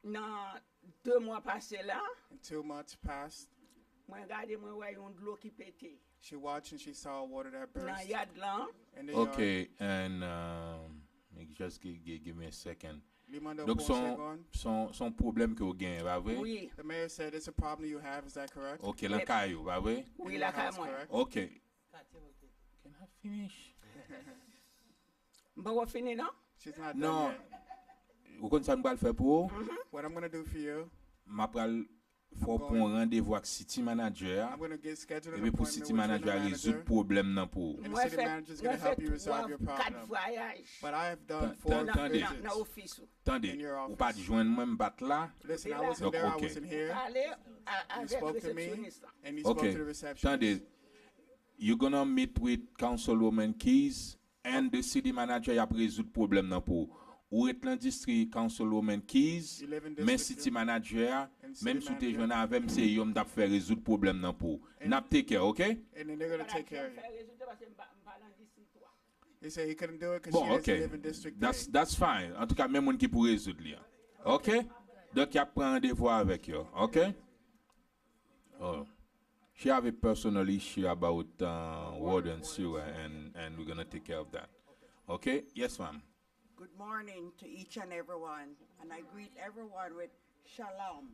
nan 2 mois passé là, and 2 months passed, moi regardé moi ouais yon de l'eau qui pété. she watched and she saw water that Nan burst yad là, in the yard. Okay, and just give me a second. Li mandou Donc pour un second. son problème que vous gagnez, pas vrai? oui, The mayor said it's a problem you have, is that correct? Okay, la caillou, pas vrai? oui In la your kay house, moi. correct? Okay. Can I finish? Mba wa fini non? She's not done Non. yet. Vous connaissez ça que je faire pour? What I'm going to do for you, Ma pral faut going- prendre rendez-vous avec city manager I'm going to get scheduled et an puis pour appointment city with the manager résoudre manager. problème nan pour. And the Moi city fait manager's moi going to help you fait resolve your 4 problem. voyages. But I have done Tan- 4 tan- tan- visits. Nan office ou. Attendez, In your ou pas office. joindre moi me battre là? Listen, I Donc, wasn't there, I okay. wasn't here. Parler You avec spoke to me, réceptionniste. and you spoke Okay. to the receptionist. Attendez, you're gonna meet with Councilwoman Keys and the city manager y a résoudre problème nan pour. Ou est dans district Councilwoman Keys, You live in mais district city manager, and city même si tu manager. joindre avec c'est yom t'a faire résoudre problème nan pour. N'a take care, okay? And then they're going to take care of you. Faire résultat parce que m'pa dans district 3. He said he couldn't do it because Bon, she doesn't okay. live in District 3. That's fine. En tout cas, même moun qui pour résoudre li. Okay? Donc y a prend rendez-vous avec you, okay? Oh. She have a personal issue about water and sewer, and we're gonna take care of that. Okay? Yes, ma'am. Good morning to each and everyone, and I greet everyone with shalom.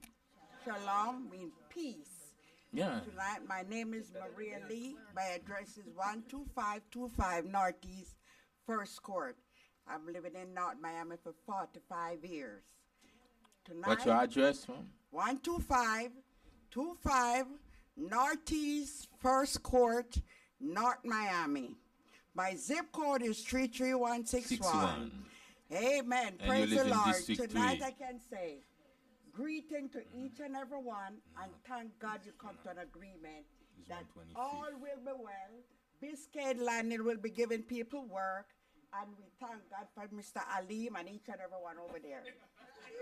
Shalom means peace. Yeah. Tonight, my name is Maria Lee. My address is 12525 Northeast First Court. I'm living in North Miami for 45 years. What's your Tonight, address, ma'am? 12525 Northeast First Court, North Miami. My zip code is 33161. 61. Amen. And Praise you the live in Lord. District Tonight 3. I can say greeting to each and every one, and thank God you come to an agreement It's that 125th. all will be well. Biscayne Landing will be giving people work, and we thank God for Mr. Alim and each and every one over there.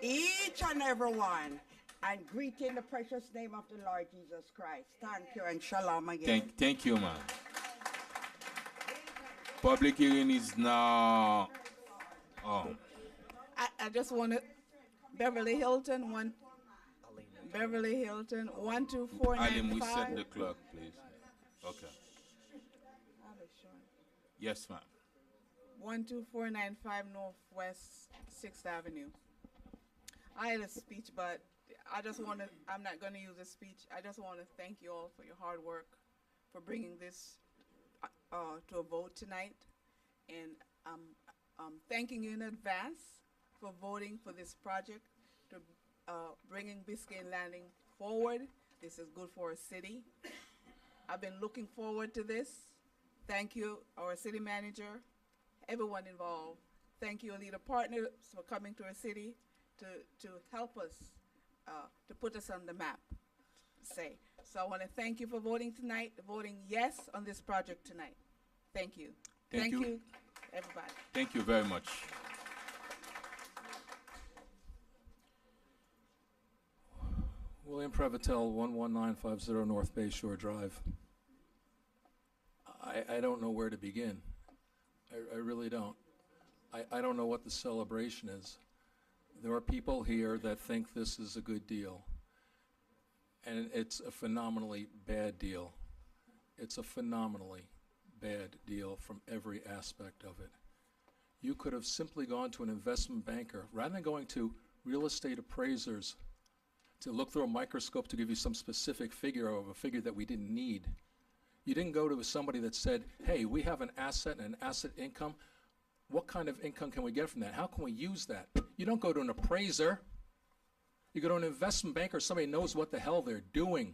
Each and every one. And greeting the precious name of the Lord Jesus Christ. Thank you and shalom again. Thank you, ma'am. Public hearing is now. Oh. I just want to, Beverly Hilton, 12495. Alim, we set the clock, please. Okay. Yes, ma'am. 12495 Northwest 6th Avenue. I had a speech, but I just want to, I'm not going to use a speech. I just want to thank you all for your hard work, for bringing this to a vote tonight. And I'm thanking you in advance for voting for this project, to bringing Biscayne Landing forward. This is good for our city. I've been looking forward to this. Thank you, our city manager, everyone involved. Thank you, Alita Partners, for coming to our city to help us, to put us on the map, say. So I want to thank you for voting tonight, voting yes on this project tonight. Thank you. Thank you. Everybody. Thank you very much. William Prevotel, 11950 North Bay Shore Drive. I don't know where to begin. I really don't. I don't know what the celebration is. There are people here that think this is a good deal, and it's a phenomenally bad deal. It's a phenomenally bad deal from every aspect of it. You could have simply gone to an investment banker, rather than going to real estate appraisers to look through a microscope to give you some specific figure of a figure that we didn't need. You didn't go to somebody that said, hey, we have an asset and an asset income. What kind of income can we get from that? How can we use that? You don't go to an appraiser. You go to an investment banker, somebody knows what the hell they're doing.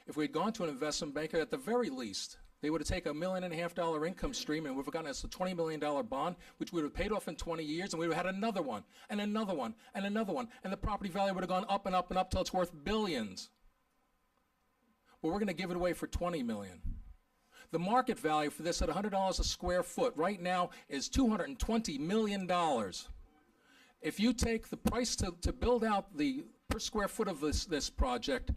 If we had gone to an investment banker, at the very least, They would have taken $1.5 million income stream and would have gotten us a $20 million bond, which we would have paid off in 20 years, and we would have had another one, and another one, and another one. And the property value would have gone up and up and up till it's worth billions. Well, we're going to give it away for $20 million. The market value for this at $100 a square foot right now is $220 million. If you take the price to build out the per square foot of this project,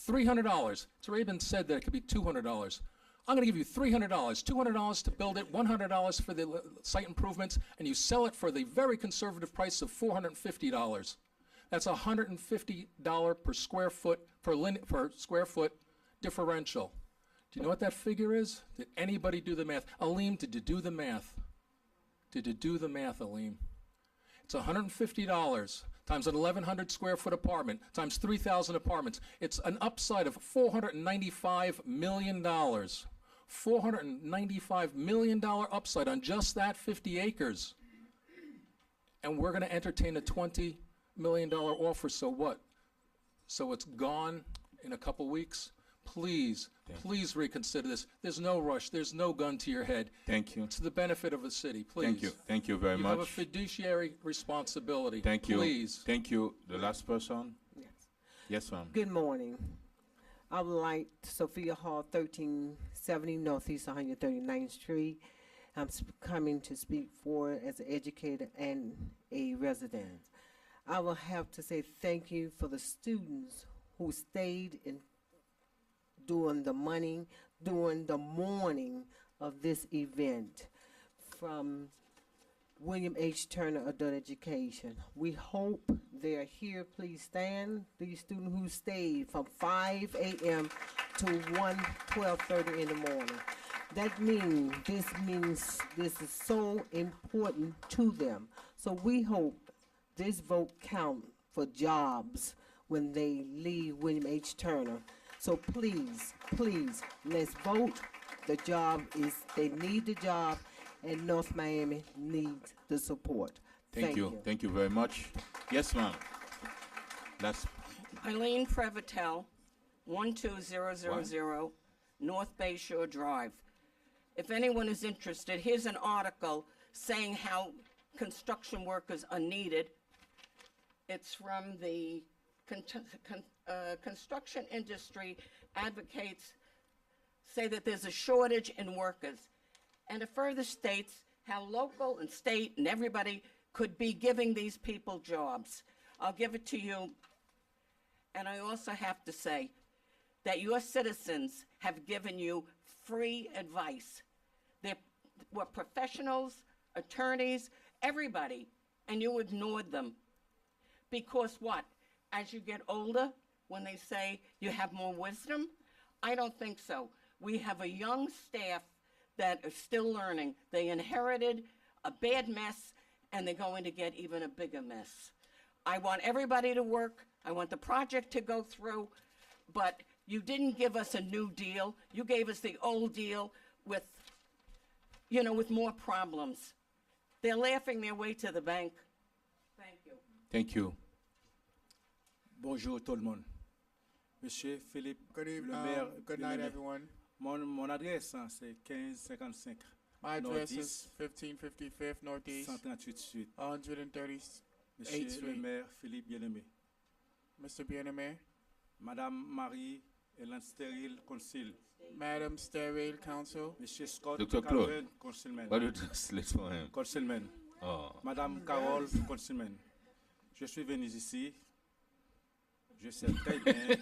$300. It's already been said that it could be $200. I'm going to give you $300, $200 to build it, $100 for the site improvements, and you sell it for the very conservative price of $450. That's $150 per square foot per square foot differential. Do you know what that figure is? Did anybody do the math? Aleem, did you do the math? Did you do the math, Aleem? It's $150 times an 1,100 square foot apartment times 3,000 apartments. It's an upside of $495 million. $495 million upside on just that 50 acres. And we're going to entertain a $20 million offer, so what? So it's gone in a couple weeks? Please, please reconsider this. There's no rush. There's no gun to your head. Thank you. It's to the benefit of the city. Please. Thank you. Thank you very much. You have a fiduciary responsibility. Thank you. Please. Thank you. The last person? Yes. Yes, ma'am. Good morning. I would like Sophia Hall, 1370 Northeast 139th Street. I'm coming to speak for as an educator and a resident. I will have to say thank you for the students who stayed in during the morning of this event from William H. Turner Adult Education. We hope they're here. Please stand. These students who stayed from 5 a.m. to 12:30 in the morning. That means this is so important to them. So we hope this vote count for jobs when they leave William H. Turner. So please, please, let's vote. The job is, they need the job, and North Miami needs the support. Thank you. Thank you very much. Yes, ma'am. That's Eileen Prevotel, 12000 North Bay Shore Drive. If anyone is interested, here's an article saying how construction workers are needed. It's from the construction industry advocates say that there's a shortage in workers. And it further states how local and state and everybody could be giving these people jobs. I'll give it to you. And I also have to say that your citizens have given you free advice. They were professionals, attorneys, everybody, and you ignored them. Because what? As you get older, when they say you have more wisdom, I don't think so. We have a young staff that are still learning. They inherited a bad mess, and they're going to get even a bigger mess. I want everybody to work. I want the project to go through, but you didn't give us a new deal. You gave us the old deal with, you know, with more problems. They're laughing their way to the bank. Thank you. Thank you. Bonjour tout le monde. Monsieur Philippe, Good evening. le maire. Good night, everyone. Mon adresse, hein, c'est 1555. My address is Nord-Est, 1555 Northeast, 138 Suite. 138th Monsieur le Street. maire Philippe Bien-Aimé. Mr. Bien-Aimé, Madame Marie-Hélène Stérile, Consul. Madam Sterile Council, Monsieur Scott Dr. Claude, Calvin, Consulman. what do you translate for him? Consulman. Oh. Madame Carole, Consulman. Je suis venu ici. Je sais très bien.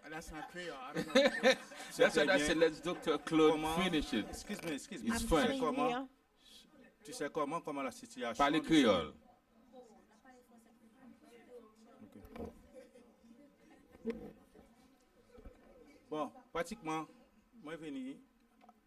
that's not Creole. I don't know. What That's what I said. Let's Dr. Claude Comment- finish it. Excuse me. It's Tu fine. sais comment- Tu sais comment la situation. Parlez créole. Bon, pratiquement, moi venu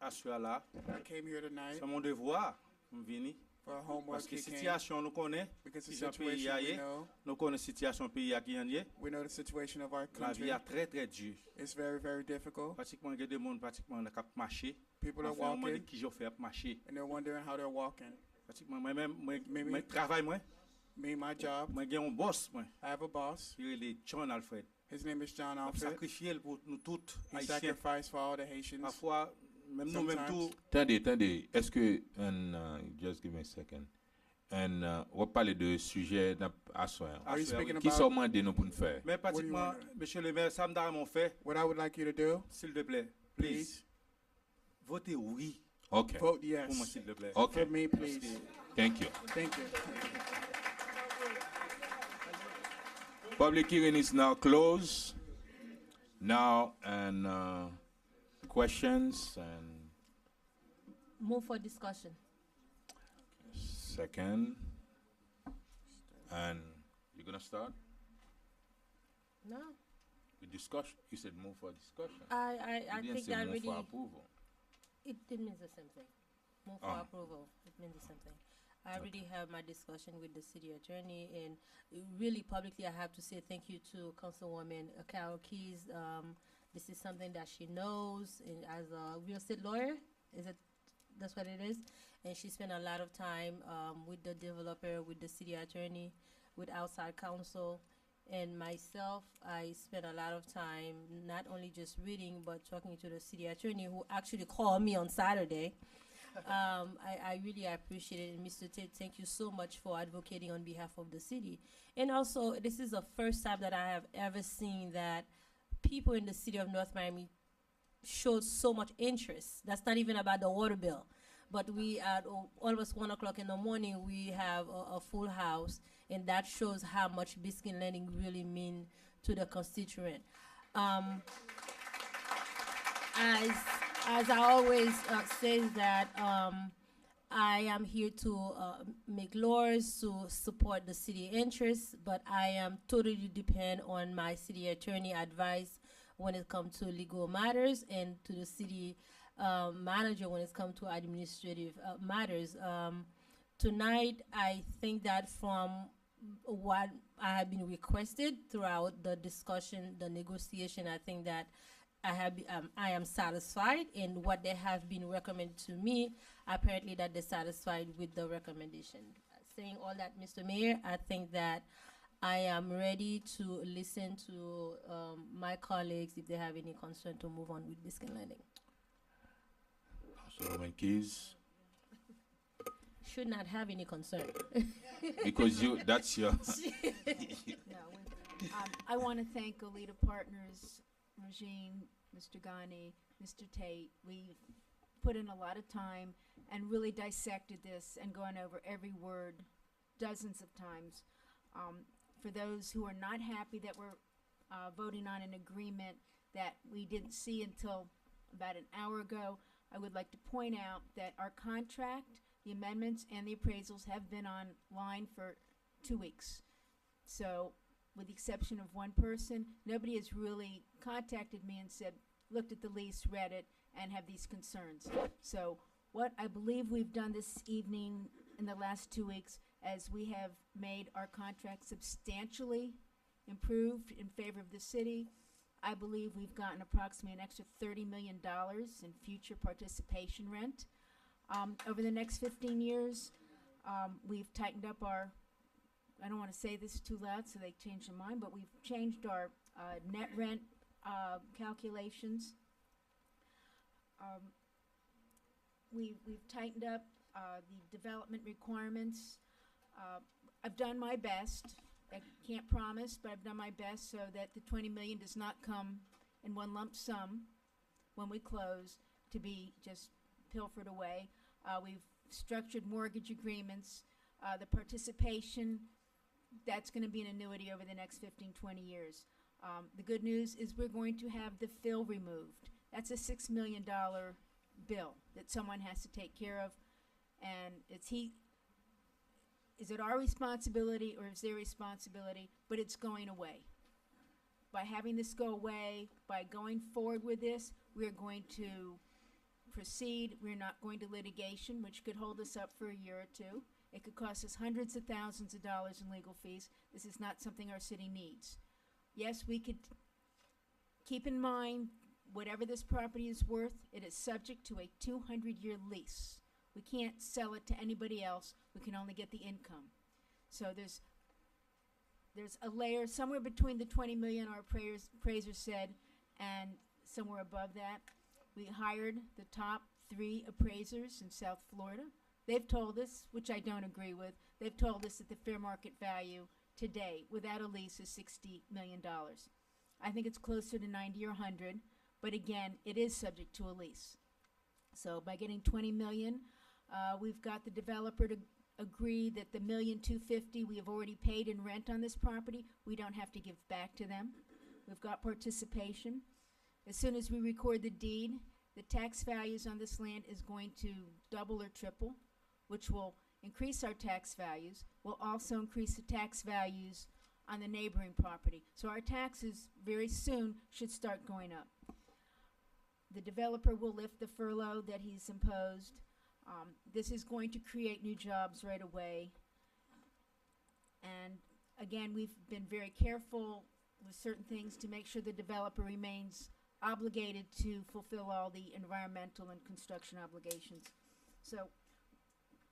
à ce là. I came here tonight C'est mon devoir, je venu. for homework. Parce que He came situation nous connaît, because the si j'en pays situation we ailleurs, know, nous connaissons situation pays qui en est. we know the situation of our La country vie est très très dure. is very, very difficult. Pratiquement il y a des gens pratiquement qui marcher. People are Enfin, on m'a dit walking qui je fais marcher. and they're wondering how they're walking. Pratiquement moi-même Maybe- moi travail moi, Me, my job, moi j'ai un boss moi. I have a boss. Il est John Alfred. His name is John Il a Alfred. sacrifié pour nous tous He haïtiens. sacrificed for all the Haitians. Parfois Même nous, même tout. Attendez. Est-ce que, just give me a second. On va parler de sujet à soir. Are you speaking Qui about sont demandés nous pour nous faire? Mais pratiquement, monsieur le maire, ça me donne mon fait. what I would like you to do? S'il te plaît, Please. votez oui. Okay. Vote yes. Pour moi, s'il te plaît. Okay. For me, please. Thank you. Thank you. Public hearing is now closed. Now, questions and Move for discussion. second. And you're gonna start No, with discussion. You said move for discussion. I You didn't think say that move really for approval. it means the same thing. Move for Oh. approval. It means the same thing. I already have my discussion with the city attorney, and really publicly, I have to say thank you to Councilwoman Carol Keys. This is something that she knows, and as a real estate lawyer, that's what it is? And she spent a lot of time with the developer, with the city attorney, with outside counsel, and myself. I spent a lot of time not only just reading, but talking to the city attorney, who actually called me on Saturday. I really appreciate it. And Mr. Tate, thank you so much for advocating on behalf of the city. And also, this is the first time that I have ever seen that people in the city of North Miami showed so much interest. That's not even about the water bill. But we, at almost 1 o'clock in the morning, we have a full house, and that shows how much biscuit lending really mean to the constituent. As I always say that I am here to make laws to support the city interests, but I am totally depend on my city attorney advice when it comes to legal matters, and to the city manager when it comes to administrative matters. Tonight, I think that from what I have been requested throughout the discussion, the negotiation, I think that I am satisfied in what they have been recommended to me. Apparently that they're satisfied with the recommendation. Saying all that, Mr. Mayor, I think that I am ready to listen to my colleagues if they have any concern to move on with biscuit lending. Councilwoman Keys, Should not have any concern. because that's your. I want to thank Alita Partners, Regine, Mr. Ghani, Mr. Tate. We've put in a lot of time and really dissected this and gone over every word dozens of times. For those who are not happy that we're voting on an agreement that we didn't see until about an hour ago, I would like to point out that our contract, the amendments, and the appraisals have been online for 2 weeks. So, with the exception of one person, nobody has really contacted me and said, looked at the lease, read it, and have these concerns. So, what I believe we've done this evening in the last 2 weeks, as we have made our contract substantially improved in favor of the city. I believe we've gotten approximately an extra $30 million in future participation rent. Over the next 15 years, we've tightened up our, I don't want to say this too loud so they change their mind, but we've changed our net rent calculations. We've tightened up the development requirements. I've done my best. I can't promise, but I've done my best so that the 20 million does not come in one lump sum when we close to be just pilfered away. We've structured mortgage agreements. The participation, that's going to be an annuity over the next 15, 20 years. The good news is we're going to have the fill removed. That's a $6 million bill that someone has to take care of, and is it our responsibility or is their responsibility? But it's going away. By having this go away, by going forward with this, we're going to proceed. We're not going to litigation, which could hold us up for a year or two. It could cost us hundreds of thousands of dollars in legal fees. This is not something our city needs. Yes, we could keep in mind whatever this property is worth, it is subject to a 200-year lease. We can't sell it to anybody else. We can only get the income. So there's a layer somewhere between the 20 million our appraiser said and somewhere above that. We hired the top 3 appraisers in South Florida. They've told us, which I don't agree with, they've told us that the fair market value today without a lease is $60 million. I think it's closer to 90 or 100, but again, it is subject to a lease. So by getting 20 million, we've got the developer to agree that the $1,250,000 we have already paid in rent on this property, we don't have to give back to them. We've got participation. As soon as we record the deed, the tax values on this land is going to double or triple, which will increase our tax values, will also increase the tax values on the neighboring property. So our taxes very soon should start going up. The developer will lift the furlough that he's imposed. This is going to create new jobs right away. And again, we've been very careful with certain things to make sure the developer remains obligated to fulfill all the environmental and construction obligations. So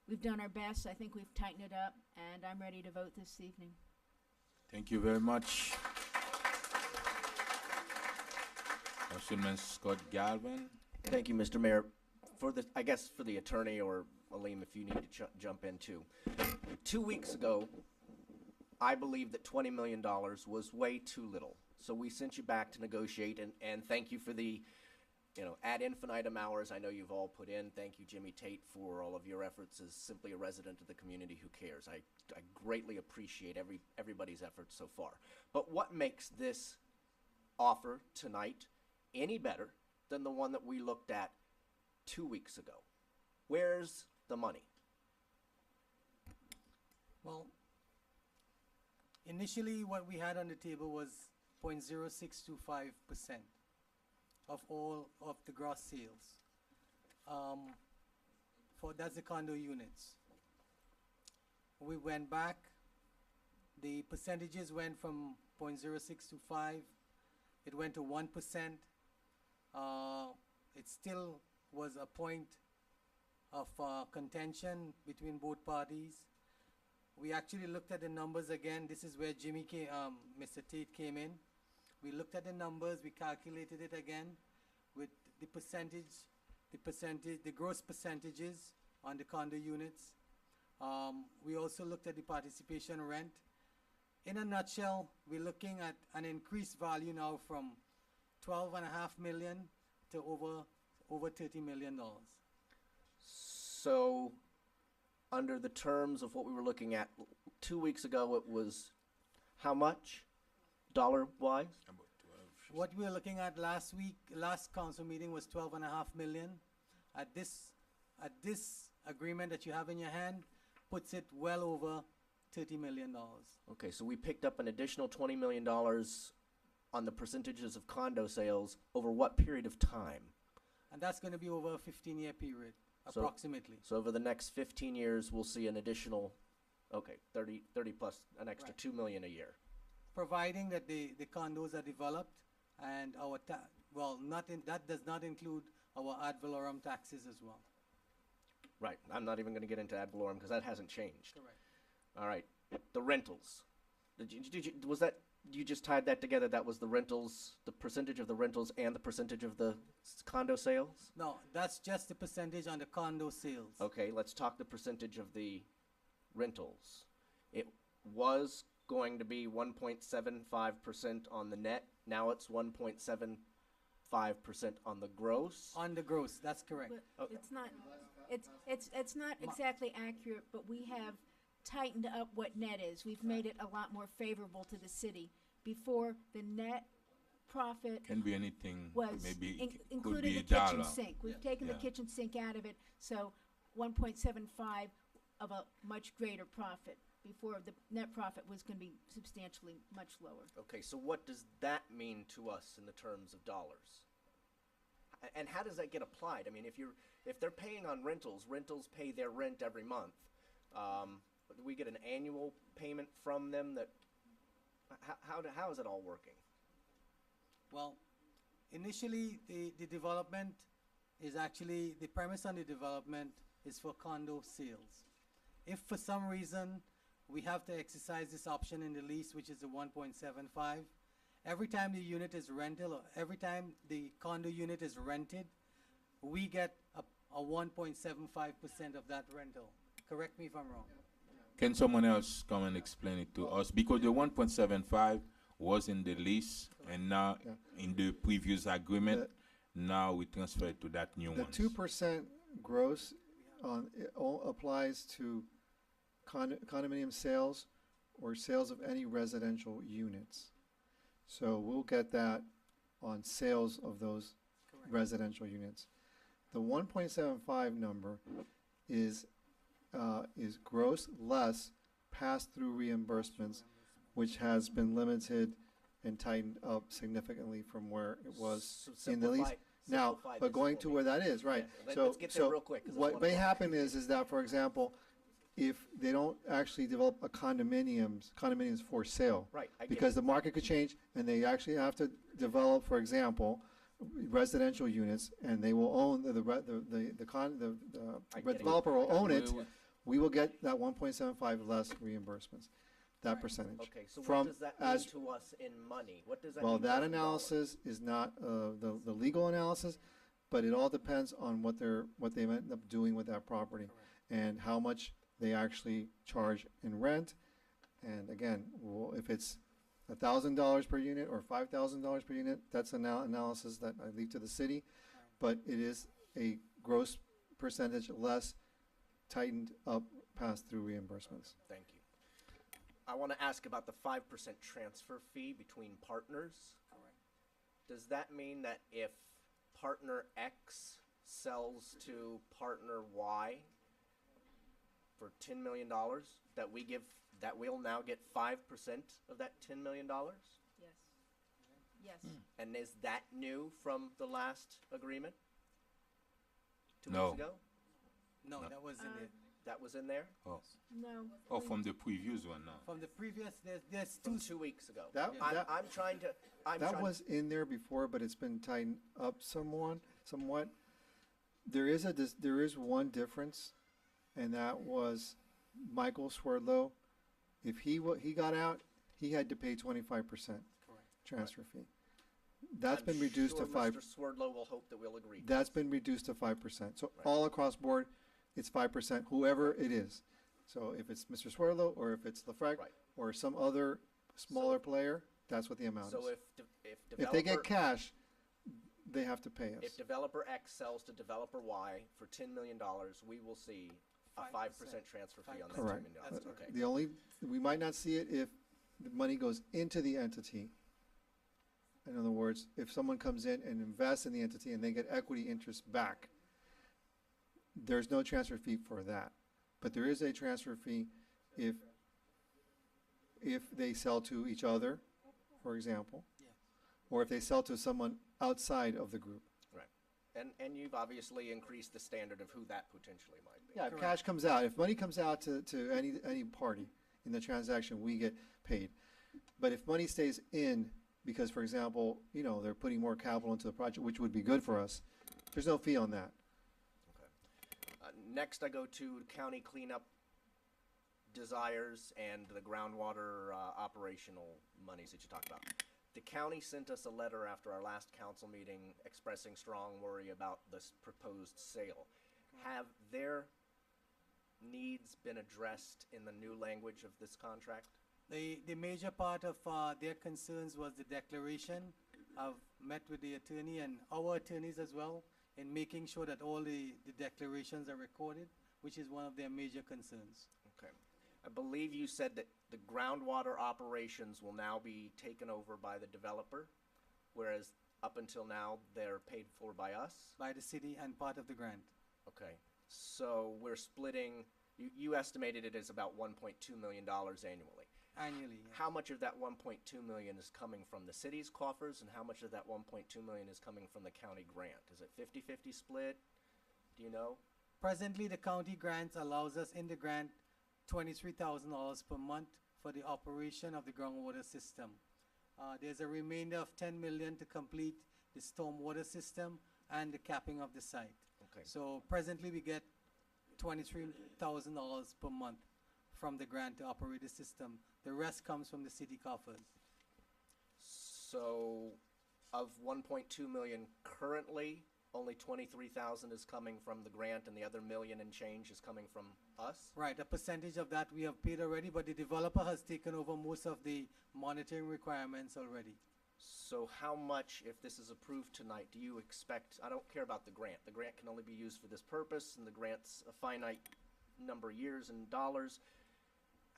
we've done our best. I think we've tightened it up, and I'm ready to vote this evening. Thank you very much. Councilman Scott Galvin. Thank you, Mr. Mayor. I guess for the attorney, or Aleem, if you need to jump in too. 2 weeks ago, I believe that $20 million was way too little. So we sent you back to negotiate, and thank you for the, ad infinitum hours I know you've all put in. Thank you, Jimmy Tate, for all of your efforts as simply a resident of the community who cares. I greatly appreciate everybody's efforts so far. But what makes this offer tonight any better than the one that we looked at 2 weeks ago? Where's the money? Well, initially what we had on the table was 0.0625% of all of the gross sales. That's the condo units. We went back, the percentages went from 0.0625, it went to 1%. It still was a point of contention between both parties. We actually looked at the numbers again. This is where Mr. Tate came in. We looked at the numbers, we calculated it again with the gross percentages on the condo units. We also looked at the participation rent. In a nutshell, we're looking at an increased value now from 12.5 million to over $30 million. So, under the terms of what we were looking at 2 weeks ago, it was how much, dollar-wise? What we were looking at last council meeting was 12.5 million. At this agreement that you have in your hand, puts it well over $30 million. Okay, so we picked up an additional $20 million on the percentages of condo sales over what period of time? And that's going to be over a 15-year period, approximately. So over the next 15 years, we'll see an additional, 30 plus, an extra Right. 2 million a year. Providing that the condos are developed and that does not include our ad valorem taxes as well. Right, I'm not even going to get into ad valorem because that hasn't changed. Correct. All right, the rentals. You just tied that together? That was the rentals, the percentage of the rentals and the percentage of the condo sales? No, that's just the percentage on the condo sales. Okay, let's talk the percentage of the rentals. It was going to be 1.75% on the net. Now it's 1.75% on the gross. On the gross, that's correct. But it's not exactly accurate, but we have tightened up what net is. We've made it a lot more favorable to the city. Before, the net profit Can be anything. was Maybe it could including be the a kitchen dollar. sink. We've Yeah. taken the Yeah. kitchen sink out of it, so 1.75 of a much greater profit. Before, the net profit was going to be substantially much lower. Okay, so what does that mean to us in the terms of dollars? And how does that get applied? I mean, if they're paying on rentals pay their rent every month. Do we get an annual payment from them? How is it all working? Well, initially the development is actually, the premise on the development is for condo sales. If for some reason we have to exercise this option in the lease, which is the 1.75, every time the unit is rented or every time the condo unit is rented, we get a 1.75% of that rental. Correct me if I'm wrong. Can someone else come and explain it to us? Because the 1.75 was in the lease, and now in the previous agreement, now we transfer it to that new The one. 2% gross applies to condominium sales or sales of any residential units. So we'll get that on sales of those residential units. The 1.75 number is gross less pass-through reimbursements, which has been limited and tightened up significantly from where it was in the lease. Now, but going to where that is, right? Let's get there real quick, 'cause it's what 1 may o'clock. happen is that, for example, if they don't actually develop a condominiums for sale. Right, I get Because it. the market could change, and they actually have to develop, for example, residential units, and they will own the developer will own it. We will get that 1.75 less reimbursements, that percentage. Okay, so From what does that mean as to us in money? What does that well, mean to that us in dollars? analysis is not the legal analysis, but it all depends on what they end up doing with that property and how much they actually charge in rent. And again, if it's $1,000 per unit or $5,000 per unit, that's an analysis that I leave to the city. But it is a gross percentage less tightened up pass-through reimbursements. Thank you. I want to ask about the 5% transfer fee between partners. Does that mean that if partner X sells to partner Y for $10 million, that we'll now get 5% of that $10 million? Yes. Yes. And is that new from the last agreement? 2 No. weeks ago? No, that was in it. That was in there? Oh. No. Oh, from the previous one now. From the previous, there's From 2 weeks ago. That- I'm trying to. That was in there before, but it's been tightened up somewhat. There is one difference, and that was Michael Swerdlow. If he got out, he had to pay 25% transfer fee. That's I'm been reduced sure to 5. Mr. Swerdlow will hope that we'll agree. to That's this. been reduced to 5%. So all across board, it's 5%, whoever it is. So if it's Mr. Swerdlow, or if it's LaFrec, or some other smaller player, that's what the amount So is. if If they get developer- cash, they have to pay us. If developer X sells to developer Y for $10 million, we will see a 5% transfer fee on that $10 Correct. million. Okay. We might not see it if the money goes into the entity. In other words, if someone comes in and invests in the entity and they get equity interest back, there's no transfer fee for that. But there is a transfer fee if they sell to each other, for example, or if they sell to someone outside of the group. Right. And you've obviously increased the standard of who that potentially might be. Yeah, if cash comes out, if money comes out to any party in the transaction, we get paid. But if money stays in, because, for example, they're putting more capital into the project, which would be good for us, there's no fee on that. Next, I go to county cleanup desires and the groundwater operational monies that you talked about. The county sent us a letter after our last council meeting expressing strong worry about this proposed sale. Have their needs been addressed in the new language of this contract? The major part of their concerns was the declaration. I've met with the attorney and our attorneys as well in making sure that all the declarations are recorded, which is one of their major concerns. Okay. I believe you said that the groundwater operations will now be taken over by the developer, whereas up until now they're paid for by us? By the city and part of the grant. Okay. So we're splitting, you estimated it as about $1.2 million annually. Annually, yeah. How much of that 1.2 million is coming from the city's coffers, and how much of that 1.2 million is coming from the county grant? Is it 50-50 split? Do you know? Presently, the county grant allows us in the grant $23,000 per month for the operation of the groundwater system. There's a remainder of $10 million to complete the stormwater system and the capping of the site. Okay. So presently, we get $23,000 per month from the grant to operate the system. The rest comes from the city coffers. So of 1.2 million currently, only 23,000 is coming from the grant and the other million and change is coming from us? Right, a percentage of that we have paid already, but the developer has taken over most of the monitoring requirements already. So how much, if this is approved tonight, do you expect? I don't care about the grant. The grant can only be used for this purpose, and the grant's a finite number of years and dollars.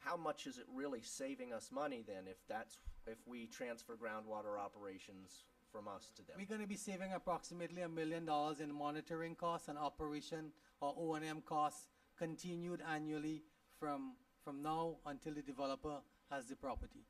How much is it really saving us money then if we transfer groundwater operations from us to them? We're going to be saving approximately $1 million in monitoring costs and operation or O&M costs continued annually from now until the developer has the property.